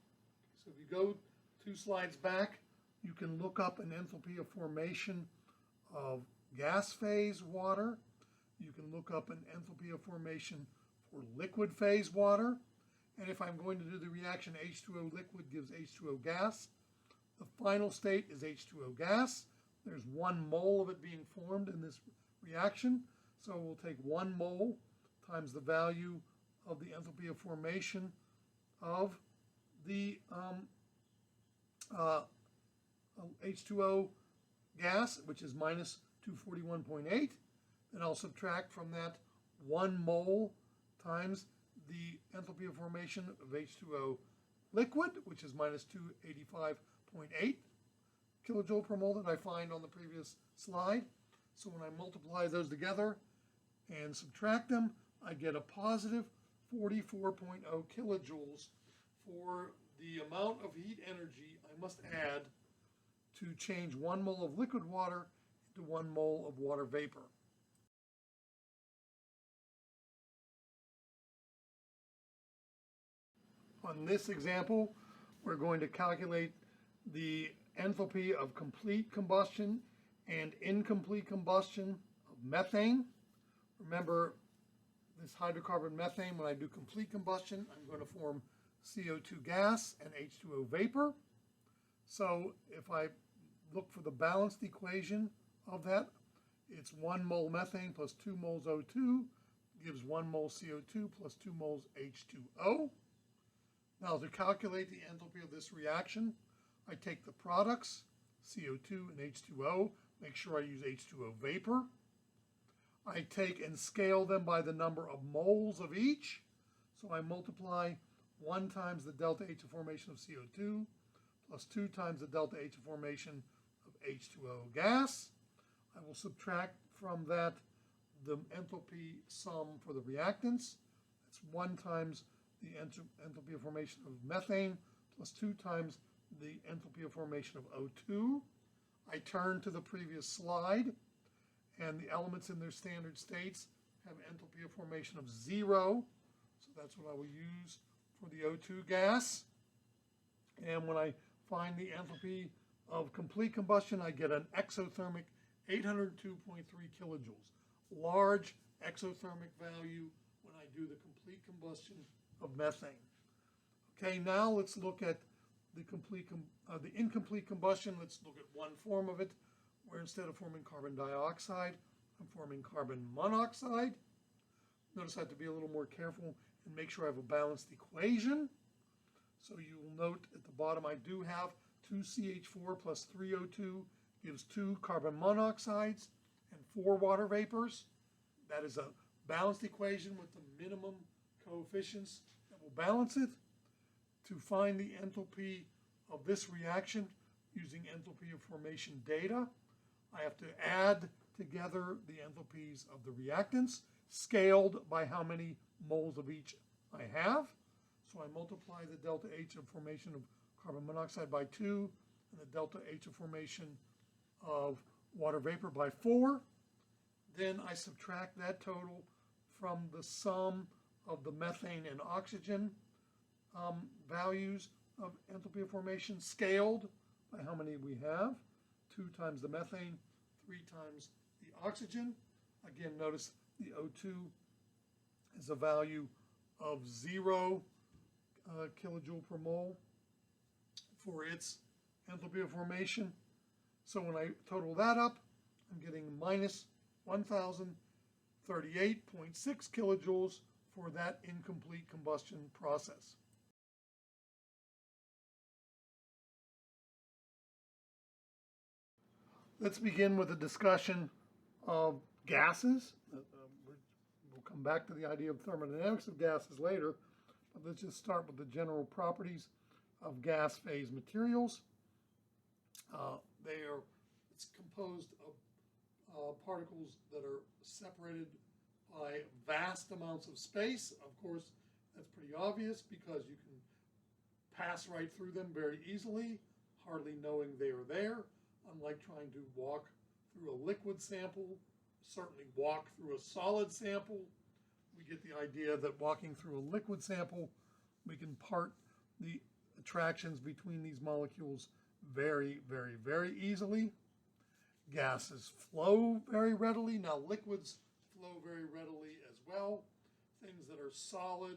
So if you go 2 slides back, you can look up an enthalpy of formation of gas phase water. You can look up an enthalpy of formation for liquid phase water. And if I'm going to do the reaction H2O liquid gives H2O gas, the final state is H2O gas. There's 1 mole of it being formed in this reaction. So we'll take 1 mole times the value of the enthalpy of formation of the H2O gas, which is minus 241.8. Then I'll subtract from that 1 mole times the enthalpy of formation of H2O liquid, which is minus 285.8 kilojoule per mole that I find on the previous slide. So when I multiply those together and subtract them, I get a positive 44.0 kilojoules for the amount of heat energy I must add to change 1 mole of liquid water into 1 mole of water vapor. On this example, we're going to calculate the enthalpy of complete combustion and incomplete combustion of methane. Remember, this hydrocarbon methane, when I do complete combustion, I'm going to form CO2 gas and H2O vapor. So if I look for the balanced equation of that, it's 1 mole methane plus 2 moles O2 gives 1 mole CO2 plus 2 moles H2O. Now to calculate the enthalpy of this reaction, I take the products, CO2 and H2O, make sure I use H2O vapor. I take and scale them by the number of moles of each. So I multiply 1 times the delta H of formation of CO2 plus 2 times the delta H of formation of H2O gas. I will subtract from that the enthalpy sum for the reactants. That's 1 times the enthalpy of formation of methane plus 2 times the enthalpy of formation of O2. I turn to the previous slide, and the elements in their standard states have enthalpy of formation of 0. So that's what I will use for the O2 gas. And when I find the enthalpy of complete combustion, I get an exothermic 802.3 kilojoules. Large exothermic value when I do the complete combustion of methane. Okay, now let's look at the incomplete combustion. Let's look at one form of it, where instead of forming carbon dioxide, I'm forming carbon monoxide. Notice I have to be a little more careful and make sure I have a balanced equation. So you will note at the bottom I do have 2CH4 plus 3O2 gives 2 carbon monoxides and 4 water vapors. That is a balanced equation with the minimum coefficients that will balance it. To find the enthalpy of this reaction using enthalpy of formation data, I have to add together the enthalpies of the reactants scaled by how many moles of each I have. So I multiply the delta H of formation of carbon monoxide by 2 and the delta H of formation of water vapor by 4. Then I subtract that total from the sum of the methane and oxygen values of enthalpy of formation scaled by how many we have. 2 times the methane, 3 times the oxygen. Again, notice the O2 is a value of 0 kilojoule per mole for its enthalpy of formation. So when I total that up, I'm getting minus 1,038.6 kilojoules for that incomplete combustion process. Let's begin with a discussion of gases. We'll come back to the idea of thermodynamics of gases later, but let's just start with the general properties of gas phase materials. It's composed of particles that are separated by vast amounts of space. Of course, that's pretty obvious because you can pass right through them very easily, hardly knowing they are there. Unlike trying to walk through a liquid sample, certainly walk through a solid sample, we get the idea that walking through a liquid sample, we can part the attractions between these molecules very, very, very easily. Gases flow very readily. Now liquids flow very readily as well. Things that are solid,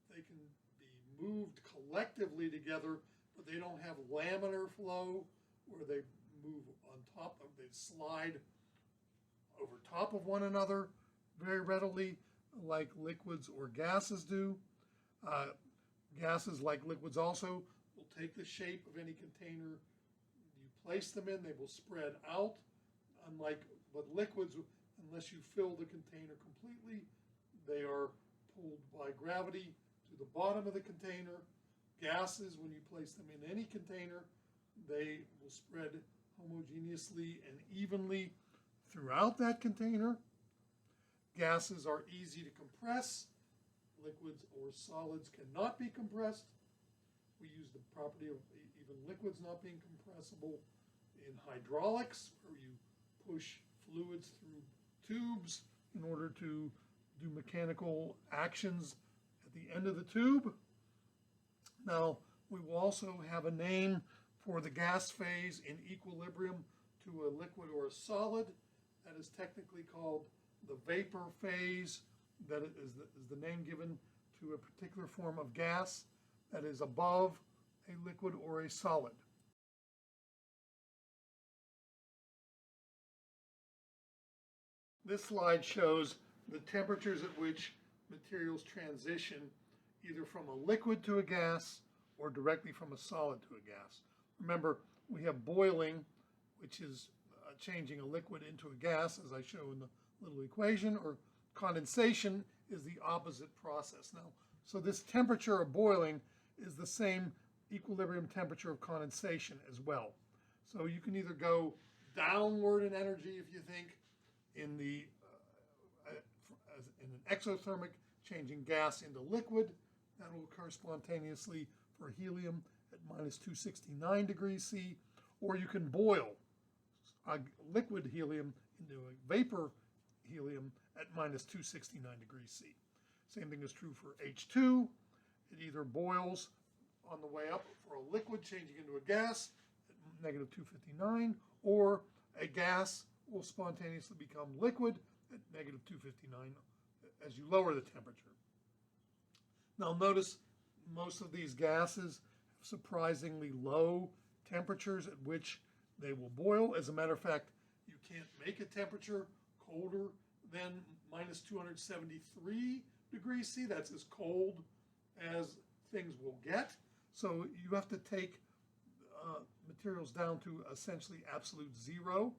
they can be moved collectively together, but they don't have laminar flow where they move on top of, they slide over top of one another very readily like liquids or gases do. Gases, like liquids, also will take the shape of any container you place them in. They will spread out, unlike but liquids, unless you fill the container completely, they are pulled by gravity to the bottom of the container. Gases, when you place them in any container, they will spread homogeneously and evenly throughout that container. Gases are easy to compress. Liquids or solids cannot be compressed. We use the property of even liquids not being compressible in hydraulics, where you push fluids through tubes in order to do mechanical actions at the end of the tube. Now, we will also have a name for the gas phase in equilibrium to a liquid or a solid. That is technically called the vapor phase. That is the name given to a particular form of gas that is above a liquid or a solid. This slide shows the temperatures at which materials transition either from a liquid to a gas or directly from a solid to a gas. Remember, we have boiling, which is changing a liquid into a gas, as I show in the little equation, or condensation is the opposite process. Now, so this temperature of boiling is the same equilibrium temperature of condensation as well. So you can either go downward in energy if you think in the in an exothermic, changing gas into liquid. That will occur spontaneously for helium at minus 269 degrees C, or you can boil a liquid helium into a vapor helium at minus 269 degrees C. Same thing is true for H2. It either boils on the way up for a liquid changing into a gas at negative 259, or a gas will spontaneously become liquid at negative 259 as you lower the temperature. Now notice most of these gases have surprisingly low temperatures at which they will boil. As a matter of fact, you can't make a temperature colder than minus 273 degrees C. That's as cold as things will get. So you have to take materials down to essentially absolute zero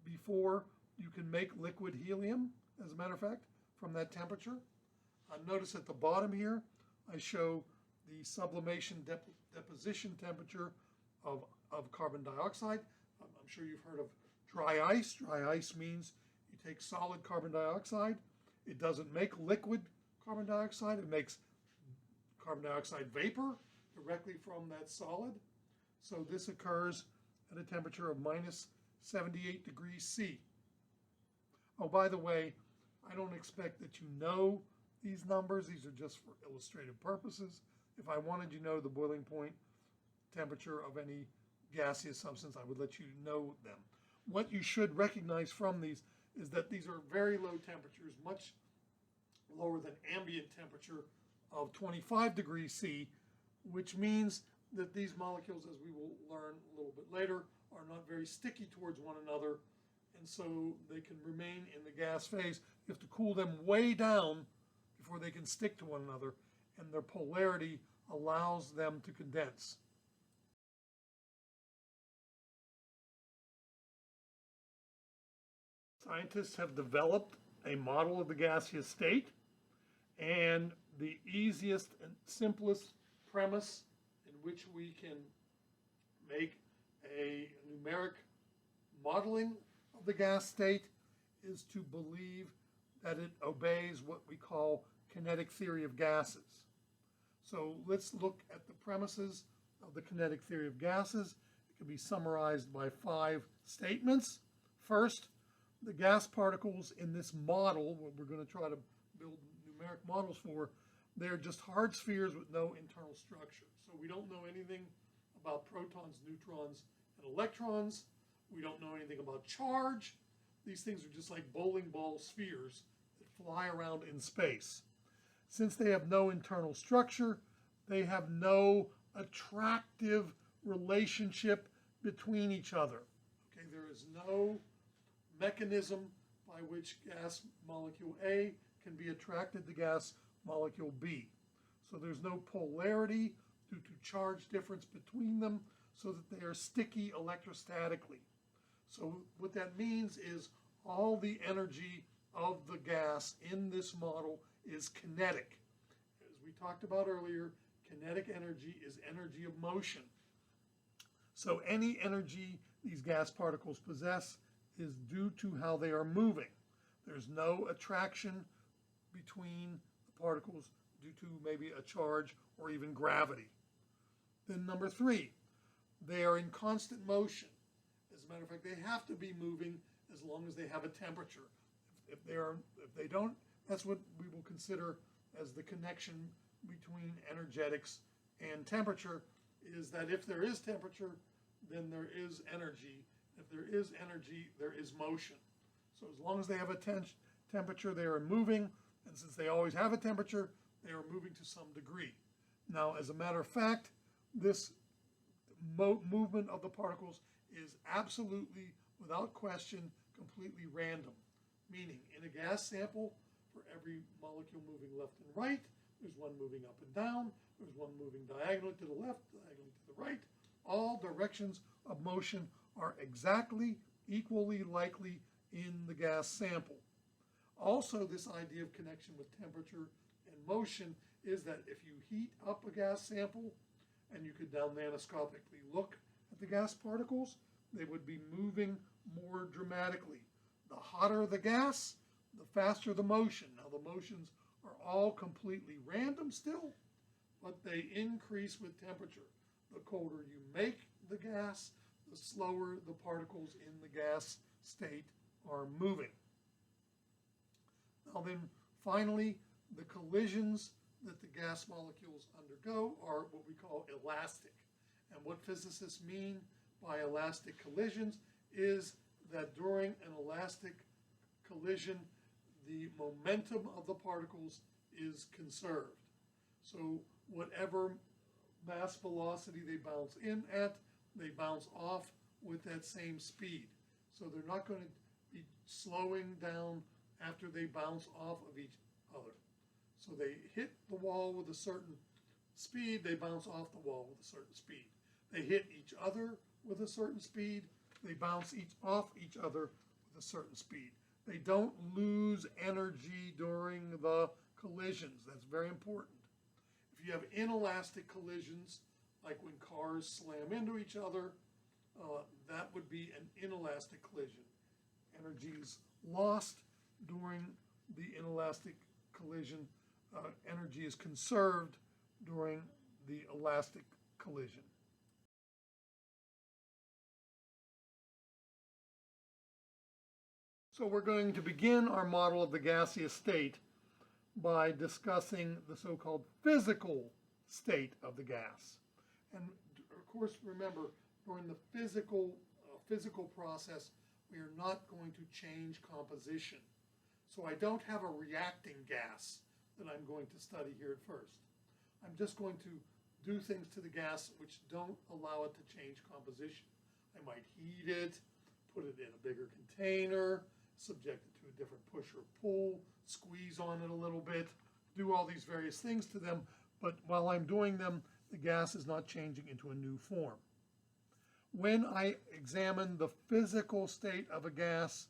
before you can make liquid helium, as a matter of fact, from that temperature. Notice at the bottom here, I show the sublimation deposition temperature of carbon dioxide. I'm sure you've heard of dry ice. Dry ice means you take solid carbon dioxide. It doesn't make liquid carbon dioxide. It makes carbon dioxide vapor directly from that solid. So this occurs at a temperature of minus 78 degrees C. Oh, by the way, I don't expect that you know these numbers. These are just for illustrative purposes. If I wanted you to know the boiling point temperature of any gaseous substance, I would let you know them. What you should recognize from these is that these are very low temperatures, much lower than ambient temperature of 25 degrees C, which means that these molecules, as we will learn a little bit later, are not very sticky towards one another, and so they can remain in the gas phase. You have to cool them way down before they can stick to one another, and their polarity allows them to condense. Scientists have developed a model of the gaseous state, and the easiest and simplest premise in which we can make a numeric modeling of the gas state is to believe that it obeys what we call kinetic theory of gases. So let's look at the premises of the kinetic theory of gases. It can be summarized by 5 statements. First, the gas particles in this model, what we're going to try to build numeric models for, they're just hard spheres with no internal structure. So we don't know anything about protons, neutrons, and electrons. We don't know anything about charge. These things are just like bowling ball spheres that fly around in space. Since they have no internal structure, they have no attractive relationship between each other. Okay, there is no mechanism by which gas molecule A can be attracted to gas molecule B. So there's no polarity due to charge difference between them, so that they are sticky electrostatically. So what that means is all the energy of the gas in this model is kinetic. As we talked about earlier, kinetic energy is energy of motion. So any energy these gas particles possess is due to how they are moving. There's no attraction between the particles due to maybe a charge or even gravity. Then number 3, they are in constant motion. As a matter of fact, they have to be moving as long as they have a temperature. If they don't, that's what we will consider as the connection between energetics and temperature, is that if there is temperature, then there is energy. If there is energy, there is motion. So as long as they have a temperature, they are moving, and since they always have a temperature, they are moving to some degree. Now, as a matter of fact, this movement of the particles is absolutely, without question, completely random. Meaning, in a gas sample, for every molecule moving left and right, there's one moving up and down, there's one moving diagonally to the left, diagonally to the right. All directions of motion are exactly equally likely in the gas sample. Also, this idea of connection with temperature and motion is that if you heat up a gas sample and you could down nanoscopically look at the gas particles, they would be moving more dramatically. The hotter the gas, the faster the motion. Now, the motions are all completely random still, but they increase with temperature. The colder you make the gas, the slower the particles in the gas state are moving. Now then, finally, the collisions that the gas molecules undergo are what we call elastic. And what physicists mean by elastic collisions is that during an elastic collision, the momentum of the particles is conserved. So whatever mass velocity they bounce in at, they bounce off with that same speed. So they're not going to be slowing down after they bounce off of each other. So they hit the wall with a certain speed, they bounce off the wall with a certain speed. They hit each other with a certain speed, they bounce off each other with a certain speed. They don't lose energy during the collisions. That's very important. If you have inelastic collisions, like when cars slam into each other, that would be an inelastic collision. Energy is lost during the inelastic collision. Energy is conserved during the elastic collision. So we're going to begin our model of the gaseous state by discussing the so-called physical state of the gas. And of course, remember, during the physical process, we are not going to change composition. So I don't have a reacting gas that I'm going to study here at first. I'm just going to do things to the gas which don't allow it to change composition. I might heat it, put it in a bigger container, subject it to a different push or pull, squeeze on it a little bit, do all these various things to them, but while I'm doing them, the gas is not changing into a new form. When I examine the physical state of a gas,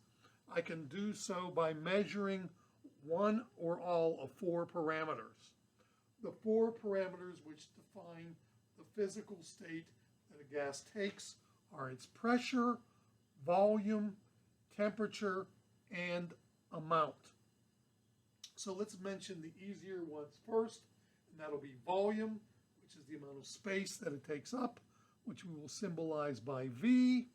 I can do so by measuring one or all of 4 parameters. The 4 parameters which define the physical state that a gas takes are its pressure, volume, temperature, and amount. So let's mention the easier ones first, and that'll be volume, which is the amount of space that it takes up, which we will symbolize by V.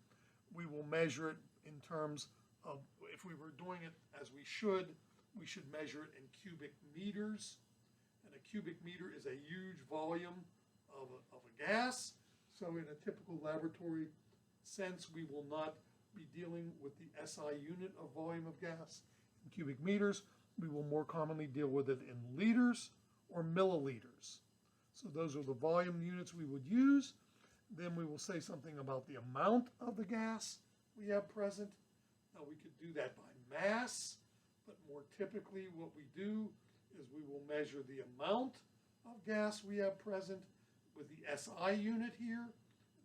We will measure it in terms of, if we were doing it as we should, we should measure it in cubic meters. And a cubic meter is a huge volume of a gas. So in a typical laboratory sense, we will not be dealing with the SI unit of volume of gas in cubic meters. We will more commonly deal with it in liters or milliliters. So those are the volume units we would use. Then we will say something about the amount of the gas we have present. Now we could do that by mass, but more typically what we do is we will measure the amount of gas we have present with the SI unit here.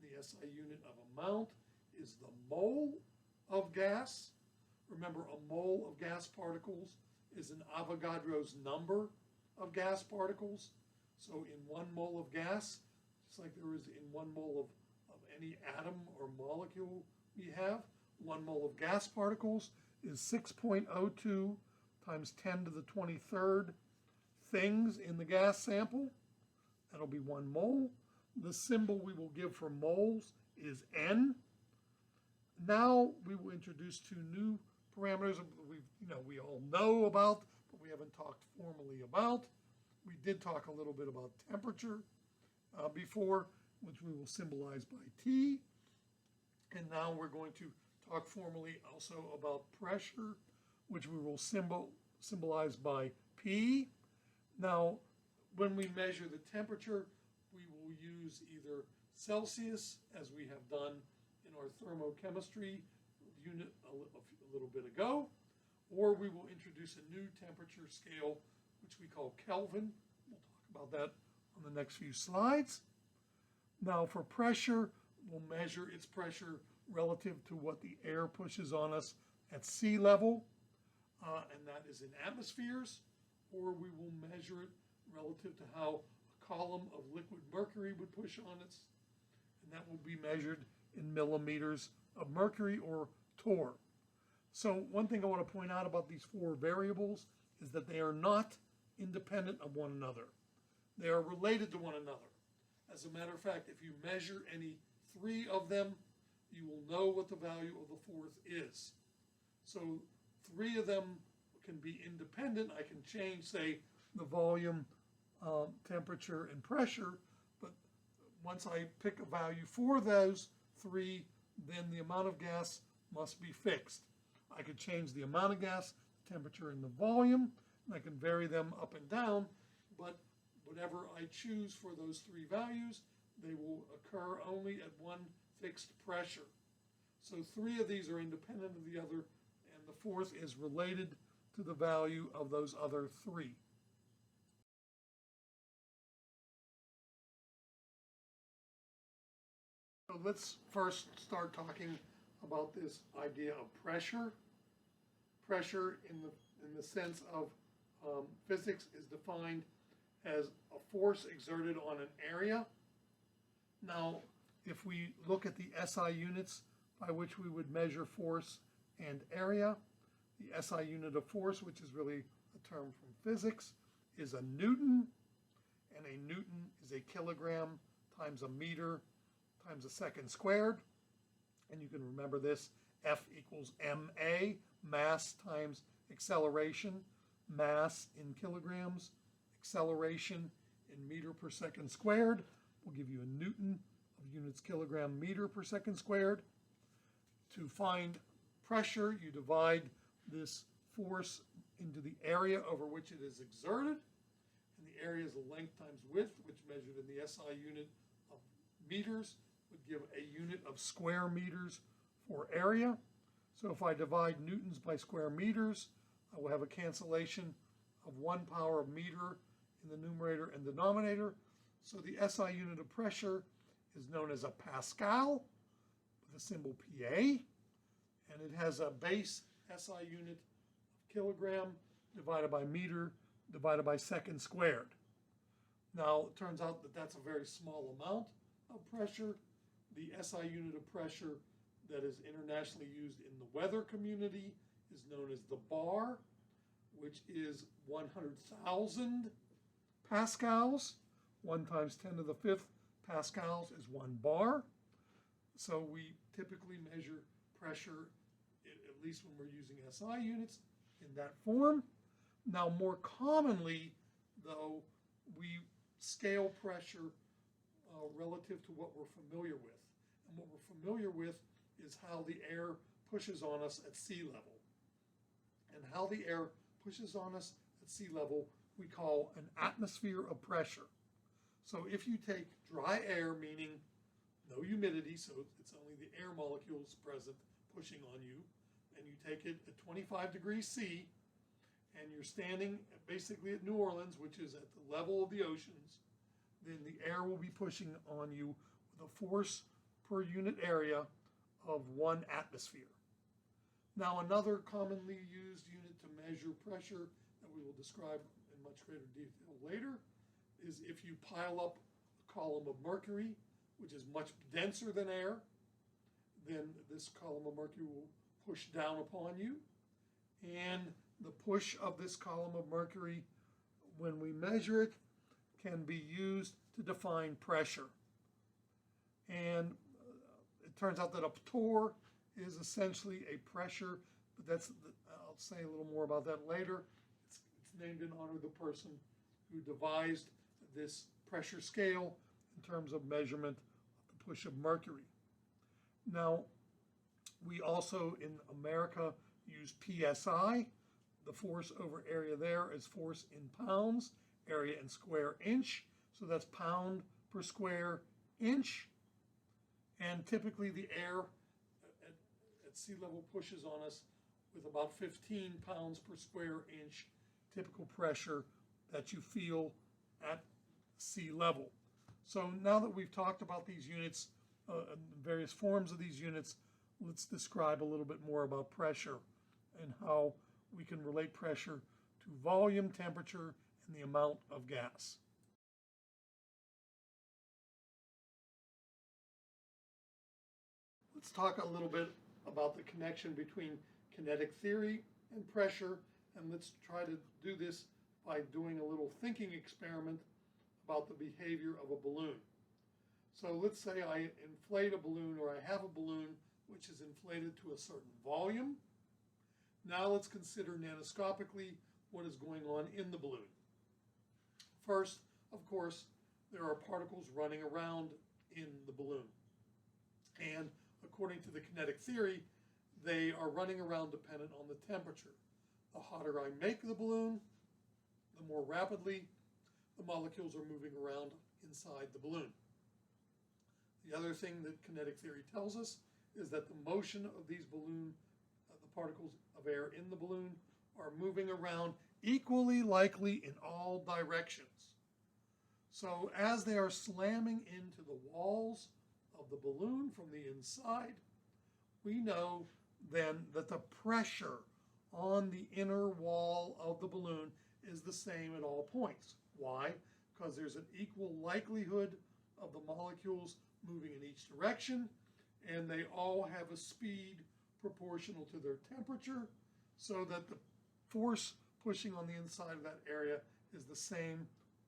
The SI unit of amount is the mole of gas. Remember, a mole of gas particles is an Avogadro's number of gas particles. So in 1 mole of gas, just like there is in 1 mole of any atom or molecule we have, 1 mole of gas particles is 6.02 times 10 to the 23rd things in the gas sample. That'll be 1 mole. The symbol we will give for moles is N. Now we will introduce 2 new parameters we all know about, but we haven't talked formally about. We did talk a little bit about temperature before, which we will symbolize by T. And now we're going to talk formally also about pressure, which we will symbolize by P. Now, when we measure the temperature, we will use either Celsius, as we have done in our thermochemistry unit a little bit ago, or we will introduce a new temperature scale, which we call Kelvin. We'll talk about that on the next few slides. Now for pressure, we'll measure its pressure relative to what the air pushes on us at sea level, and that is in atmospheres, or we will measure it relative to how a column of liquid mercury would push on us, and that will be measured in millimeters of mercury, or torr. So one thing I want to point out about these 4 variables is that they are not independent of one another. They are related to one another. As a matter of fact, if you measure any 3 of them, you will know what the value of the 4th is. So 3 of them can be independent. I can change, say, the volume, temperature, and pressure, but once I pick a value for those 3, then the amount of gas must be fixed. I could change the amount of gas, temperature, and the volume, and I can vary them up and down, but whatever I choose for those 3 values, they will occur only at one fixed pressure. So 3 of these are independent of the other, and the 4th is related to the value of those other 3. So let's first start talking about this idea of pressure. Pressure in the sense of physics is defined as a force exerted on an area. Now, if we look at the SI units by which we would measure force and area, the SI unit of force, which is really a term from physics, is a Newton, and a Newton is a kilogram times a meter times a second squared. And you can remember this, F equals ma, mass times acceleration, mass in kilograms, acceleration in meter per second squared will give you a Newton of units kilogram meter per second squared. To find pressure, you divide this force into the area over which it is exerted, and the area is the length times width, which measured in the SI unit of meters would give a unit of square meters for area. So if I divide newtons by square meters, I will have a cancellation of 1 power of meter in the numerator and denominator. So the SI unit of pressure is known as a Pascal with a symbol PA, and it has a base SI unit of kilogram divided by meter divided by second squared. Now it turns out that that's a very small amount of pressure. The SI unit of pressure that is internationally used in the weather community is known as the bar, which is 100,000 pascals. 1 times 10 to the 5th pascals is 1 bar. So we typically measure pressure, at least when we're using SI units, in that form. Now, more commonly, though, we scale pressure relative to what we're familiar with. And what we're familiar with is how the air pushes on us at sea level. And how the air pushes on us at sea level we call an atmosphere of pressure. So if you take dry air, meaning no humidity, so it's only the air molecules present pushing on you, and you take it at 25 degrees C, and you're standing basically at New Orleans, which is at the level of the oceans, then the air will be pushing on you with a force per unit area of 1 atmosphere. Now, another commonly used unit to measure pressure that we will describe in much greater detail later is if you pile up a column of mercury, which is much denser than air, then this column of mercury will push down upon you. And the push of this column of mercury, when we measure it, can be used to define pressure. And it turns out that a torr is essentially a pressure, but I'll say a little more about that later. It's named in honor of the person who devised this pressure scale in terms of measurement of the push of mercury. Now, we also in America use PSI. The force over area there is force in pounds, area in square inch. So that's pound per square inch. And typically the air at sea level pushes on us with about 15 pounds per square inch typical pressure that you feel at sea level. So now that we've talked about these units, various forms of these units, let's describe a little bit more about pressure and how we can relate pressure to volume, temperature, and the amount of gas. Let's talk a little bit about the connection between kinetic theory and pressure, and let's try to do this by doing a little thinking experiment about the behavior of a balloon. So let's say I inflate a balloon, or I have a balloon which is inflated to a certain volume. Now let's consider nanoscopically what is going on in the balloon. First, of course, there are particles running around in the balloon. And according to the kinetic theory, they are running around dependent on the temperature. The hotter I make the balloon, the more rapidly the molecules are moving around inside the balloon. The other thing that kinetic theory tells us is that the motion of these the particles of air in the balloon are moving around equally likely in all directions. So as they are slamming into the walls of the balloon from the inside, we know then that the pressure on the inner wall of the balloon is the same at all points. Why? Because there's an equal likelihood of the molecules moving in each direction, and they all have a speed proportional to their temperature, so that the force pushing on the inside of that area is the same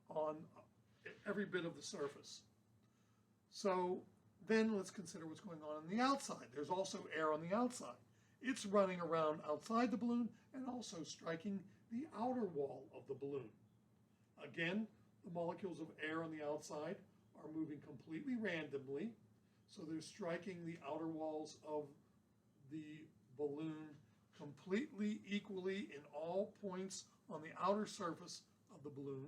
on every bit of the surface. So then let's consider what's going on the outside. There's also air on the outside. It's running around outside the balloon and also striking the outer wall of the balloon. Again, the molecules of air on the outside are moving completely randomly, so they're striking the outer walls of the balloon completely equally in all points on the outer surface of the balloon,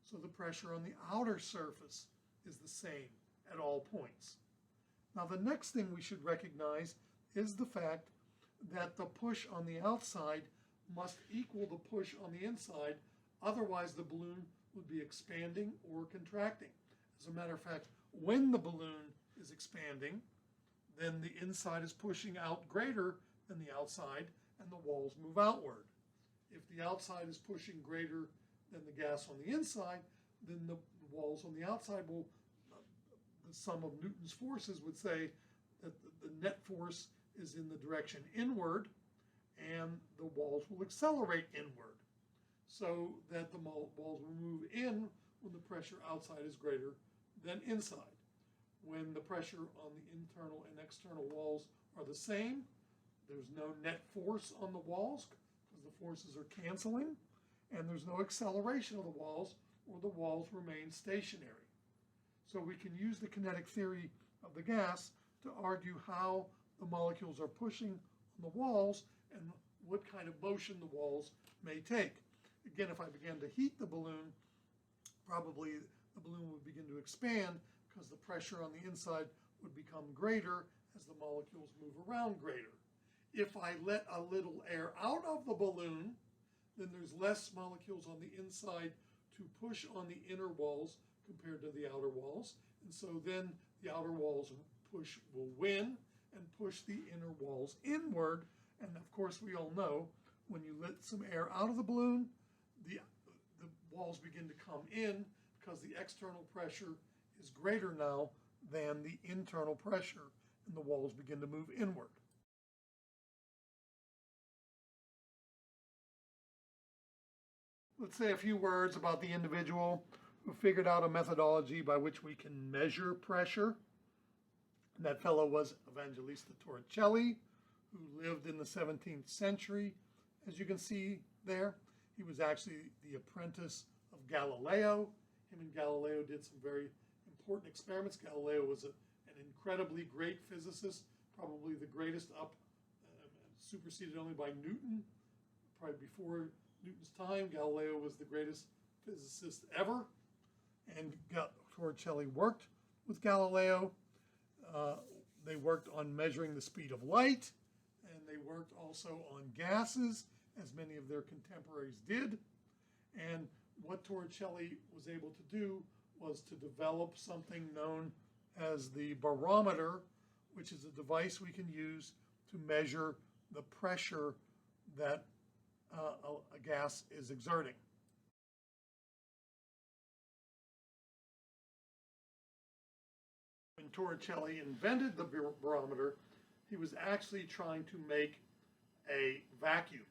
so the pressure on the outer surface is the same at all points. Now, the next thing we should recognize is the fact that the push on the outside must equal the push on the inside, otherwise the balloon would be expanding or contracting. As a matter of fact, when the balloon is expanding, then the inside is pushing out greater than the outside, and the walls move outward. If the outside is pushing greater than the gas on the inside, then the walls on the outside will, the sum of Newton's forces would say that the net force is in the direction inward, and the walls will accelerate inward, so that the walls will move in when the pressure outside is greater than inside. When the pressure on the internal and external walls are the same, there's no net force on the walls because the forces are canceling, and there's no acceleration of the walls, or the walls remain stationary. So we can use the kinetic theory of the gas to argue how the molecules are pushing on the walls and what kind of motion the walls may take. Again, if I began to heat the balloon, probably the balloon would begin to expand because the pressure on the inside would become greater as the molecules move around greater. If I let a little air out of the balloon, then there's less molecules on the inside to push on the inner walls compared to the outer walls. And so then the outer walls will win and push the inner walls inward. And of course, we all know when you let some air out of the balloon, the walls begin to come in because the external pressure is greater now than the internal pressure, and the walls begin to move inward. Let's say a few words about the individual who figured out a methodology by which we can measure pressure. And that fellow was Evangelista Torricelli, who lived in the 17th century. As you can see there, he was actually the apprentice of Galileo. Him and Galileo did some very important experiments. Galileo was an incredibly great physicist, probably the greatest superseded only by Newton. Probably before Newton's time, Galileo was the greatest physicist ever. And Torricelli worked with Galileo. They worked on measuring the speed of light, and they worked also on gases, as many of their contemporaries did. And what Torricelli was able to do was to develop something known as the barometer, which is a device we can use to measure the pressure that a gas is exerting. When Torricelli invented the barometer, he was actually trying to make a vacuum.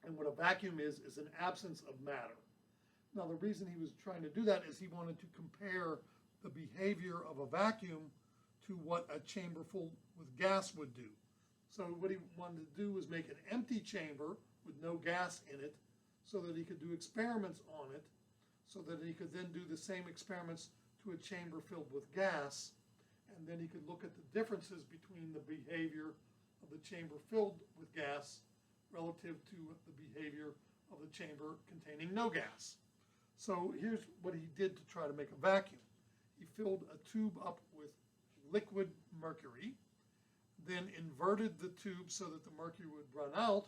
And what a vacuum is an absence of matter. Now, the reason he was trying to do that is he wanted to compare the behavior of a vacuum to what a chamber full with gas would do. So what he wanted to do was make an empty chamber with no gas in it so that he could do experiments on it, so that he could then do the same experiments to a chamber filled with gas, and then he could look at the differences between the behavior of the chamber filled with gas relative to the behavior of the chamber containing no gas. So here's what he did to try to make a vacuum. He filled a tube up with liquid mercury, then inverted the tube so that the mercury would run out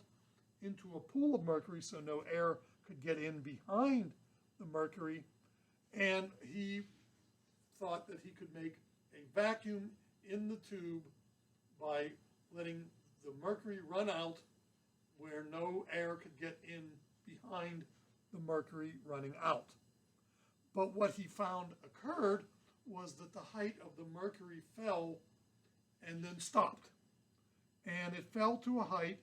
into a pool of mercury so no air could get in behind the mercury, and he thought that he could make a vacuum in the tube by letting the mercury run out where no air could get in behind the mercury running out. But what he found occurred was that the height of the mercury fell and then stopped. And it fell to a height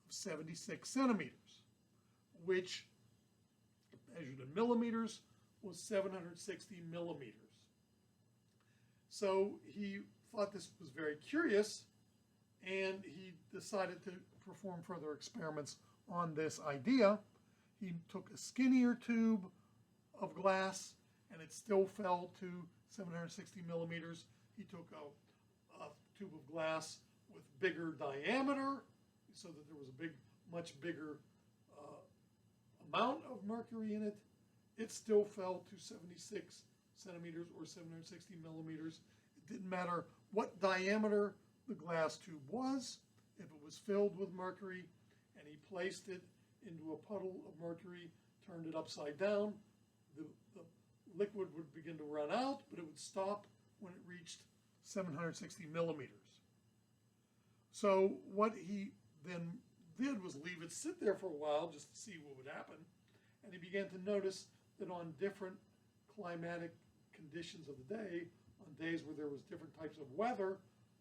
of 76 centimeters, which, measured in millimeters, was 760 millimeters. So he thought this was very curious, and he decided to perform further experiments on this idea. He took a skinnier tube of glass, and it still fell to 760 millimeters. He took a tube of glass with bigger diameter, so that there was a much bigger amount of mercury in it. It still fell to 76 centimeters or 760 millimeters. It didn't matter what diameter the glass tube was. If it was filled with mercury and he placed it into a puddle of mercury, turned it upside down, the liquid would begin to run out, but it would stop when it reached 760 millimeters. So what he then did was leave it sit there for a while just to see what would happen. And he began to notice that on different climatic conditions of the day, on days where there was different types of weather,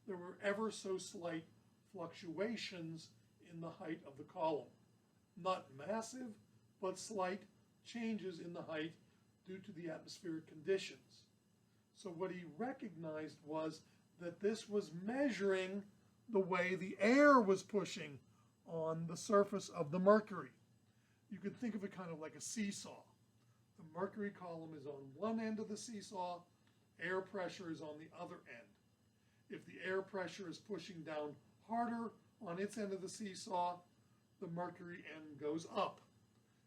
there were ever so slight fluctuations in the height of the column. Not massive, but slight changes in the height due to the atmospheric conditions. So what he recognized was that this was measuring the way the air was pushing on the surface of the mercury. you can think of it kind of like a seesaw. The mercury column is on one end of the seesaw, air pressure is on the other end. If the air pressure is pushing down harder on its end of the seesaw, the mercury end goes up.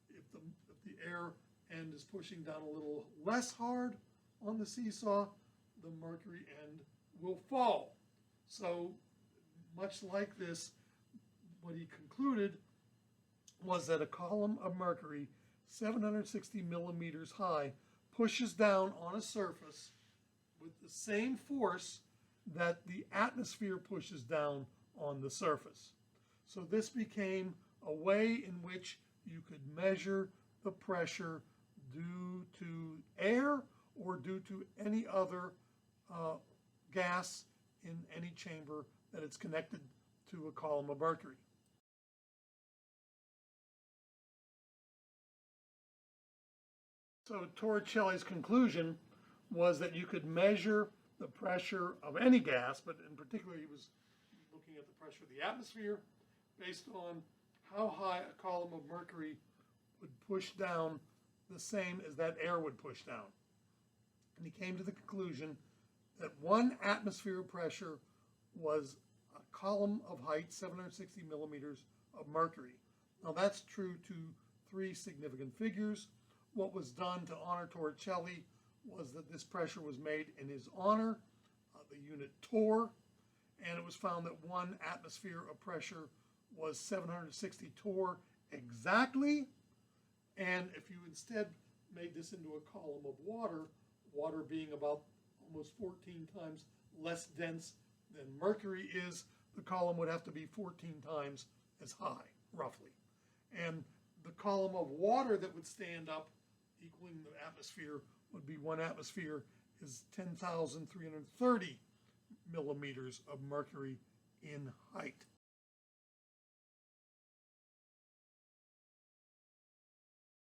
If the air end is pushing down a little less hard on the seesaw, the mercury end will fall. So much like this, what he concluded was that a column of mercury 760 millimeters high pushes down on a surface with the same force that the atmosphere pushes down on the surface. So this became a way in which you could measure the pressure due to air or due to any other gas in any chamber that it's connected to a column of mercury. So Torricelli's conclusion was that you could measure the pressure of any gas, but in particular he was looking at the pressure of the atmosphere based on how high a column of mercury would push down the same as that air would push down. And he came to the conclusion that 1 atmosphere of pressure was a column of height 760 millimeters of mercury. Now that's true to 3 significant figures. What was done to honor Torricelli was that this pressure was made in his honor, the unit torr, and it was found that 1 atmosphere of pressure was 760 torr exactly. And if you instead made this into a column of water, water being about almost 14 times less dense than mercury is, the column would have to be 14 times as high, roughly. And the column of water that would stand up, equaling the atmosphere, would be 1 atmosphere is 10,330 millimeters of mercury in height.